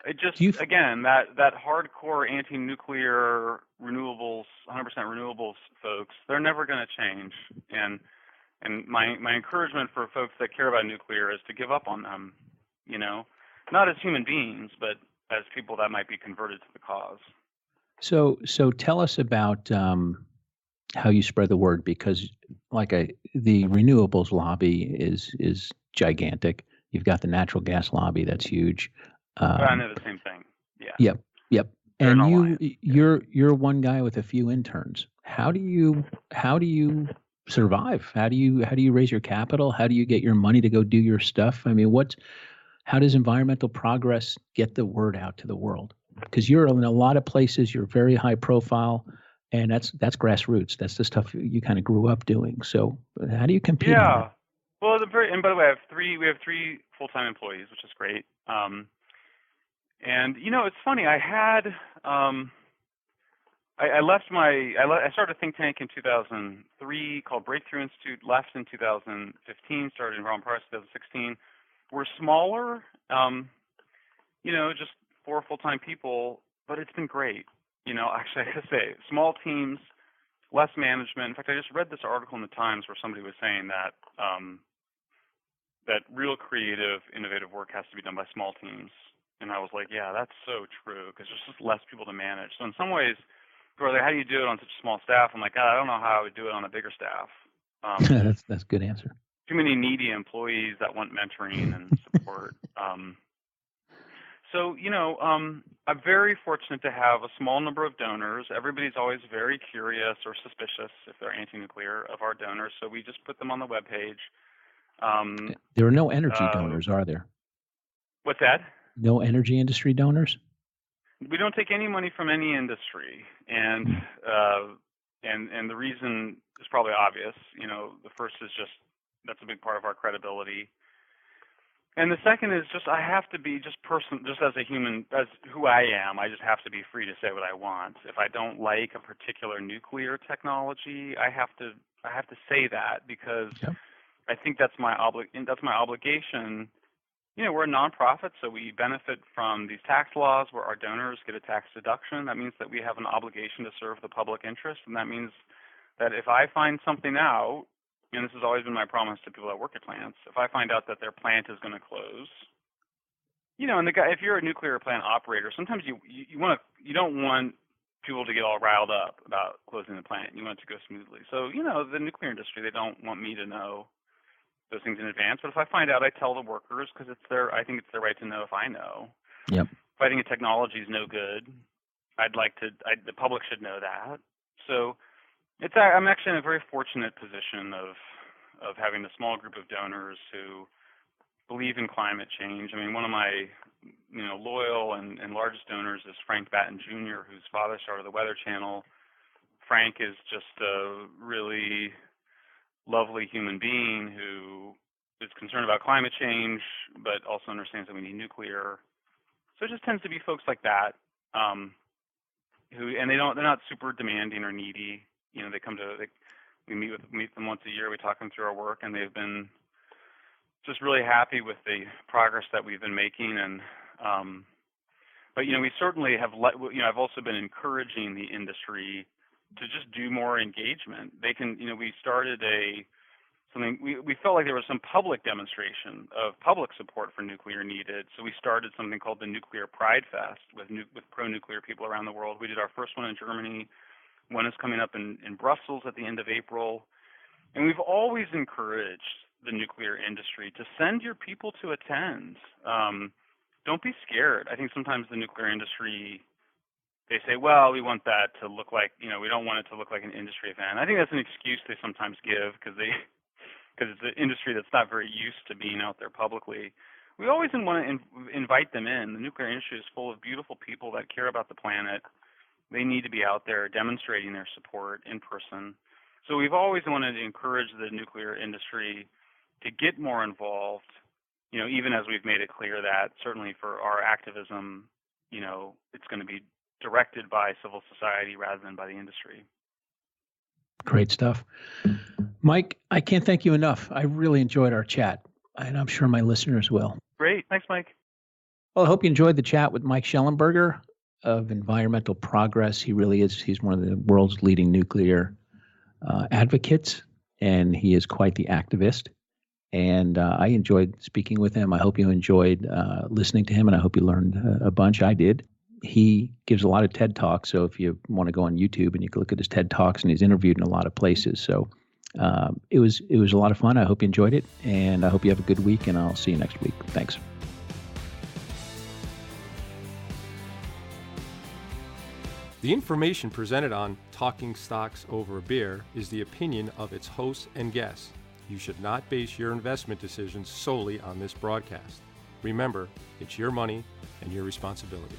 [SPEAKER 3] It just, again, that hardcore anti-nuclear renewables, 100% renewables folks, they're never going to change. And my encouragement for folks that care about nuclear is to give up on them, not as human beings, but as people that might be converted to the cause.
[SPEAKER 2] So tell us about how you spread the word, because the renewables lobby is gigantic. You've got the natural gas lobby that's huge.
[SPEAKER 3] I know the same thing. Yeah.
[SPEAKER 2] Yep. And you're one guy with a few interns. How do you survive? How do you raise your capital? How do you get your money to go do your stuff? I mean, how does environmental progress get the word out to the world? Because you're in a lot of places, you're very high profile, and that's grassroots. That's the stuff you kind of grew up doing. So how do you compete?
[SPEAKER 3] Yeah. Well, and by the way, we have three full-time employees, which is great. And it's funny. I had I started a think tank in 2003 called Breakthrough Institute. Left in 2015. Started Environment Progress in 2016. We're smaller, just 4 full-time people, but it's been great. Actually, I gotta say, small teams less management. In fact, I just read this article in the Times where somebody was saying that that real creative, innovative work has to be done by small teams. And I was like, yeah, that's so true, because there's just less people to manage. So in some ways, people are like, how do you do it on such a small staff? I'm like, I don't know how I would do it on a bigger staff.
[SPEAKER 2] That's a good answer.
[SPEAKER 3] Too many needy employees that want mentoring and support. So, I'm very fortunate to have a small number of donors. Everybody's always very curious or suspicious if they're anti-nuclear of our donors, so we just put them on the webpage.
[SPEAKER 2] There are no energy donors, are there?
[SPEAKER 3] What's that?
[SPEAKER 2] No energy industry donors?
[SPEAKER 3] We don't take any money from any industry, and the reason is probably obvious. The first is just that's a big part of our credibility. And the second is just I have to be just as a human, as who I am, I just have to be free to say what I want. If I don't like a particular nuclear technology, I have to say that, because I think that's my obligation. We're a nonprofit, so we benefit from these tax laws where our donors get a tax deduction. That means that we have an obligation to serve the public interest, and that means that if I find something out, and this has always been my promise to people that work at plants, if I find out that their plant is going to close, and if you're a nuclear plant operator, sometimes you don't want people to get all riled up about closing the plant. You want it to go smoothly. So, the nuclear industry, they don't want me to know those things in advance. But if I find out, I tell the workers, because I think it's their right to know if I know.
[SPEAKER 2] Yep.
[SPEAKER 3] If I think a technology is no good, the public should know that. So I'm actually in a very fortunate position of having a small group of donors who believe in climate change. I mean, one of my loyal and largest donors is Frank Batten Jr., whose father started the Weather Channel. Frank is just a really lovely human being who is concerned about climate change, but also understands that we need nuclear. So it just tends to be folks like that, they're not super demanding or needy. We meet them once a year. We talk them through our work, and they've been just really happy with the progress that we've been making. And but we certainly have. I've also been encouraging the industry to just do more engagement. They can. We started something. We felt like there was some public demonstration of public support for nuclear needed. So we started something called the Nuclear Pride Fest with pro-nuclear people around the world. We did our first one in Germany. One is coming up in Brussels at the end of April. And we've always encouraged the nuclear industry to send your people to attend. Don't be scared. I think sometimes the nuclear industry, they say, well, we want that to look like, we don't want it to look like an industry event. I think that's an excuse they sometimes give because it's an industry that's not very used to being out there publicly. We always want to invite them in. The nuclear industry is full of beautiful people that care about the planet. They need to be out there demonstrating their support in person. So we've always wanted to encourage the nuclear industry to get more involved, even as we've made it clear that certainly for our activism, it's going to be directed by civil society rather than by the industry.
[SPEAKER 2] Great stuff. Mike, I can't thank you enough. I really enjoyed our chat, and I'm sure my listeners will.
[SPEAKER 3] Great. Thanks, Mike.
[SPEAKER 2] Well, I hope you enjoyed the chat with Mike Shellenberger of Environmental Progress. He really is. He's one of the world's leading nuclear advocates, and he is quite the activist. And I enjoyed speaking with him. I hope you enjoyed listening to him, and I hope you learned a bunch. I did. He gives a lot of TED Talks, so if you want to go on YouTube and you can look at his TED Talks, and he's interviewed in a lot of places. So it was a lot of fun. I hope you enjoyed it, and I hope you have a good week, and I'll see you next week. Thanks.
[SPEAKER 1] The information presented on Talking Stocks Over a Beer is the opinion of its hosts and guests. You should not base your investment decisions solely on this broadcast. Remember, it's your money and your responsibility.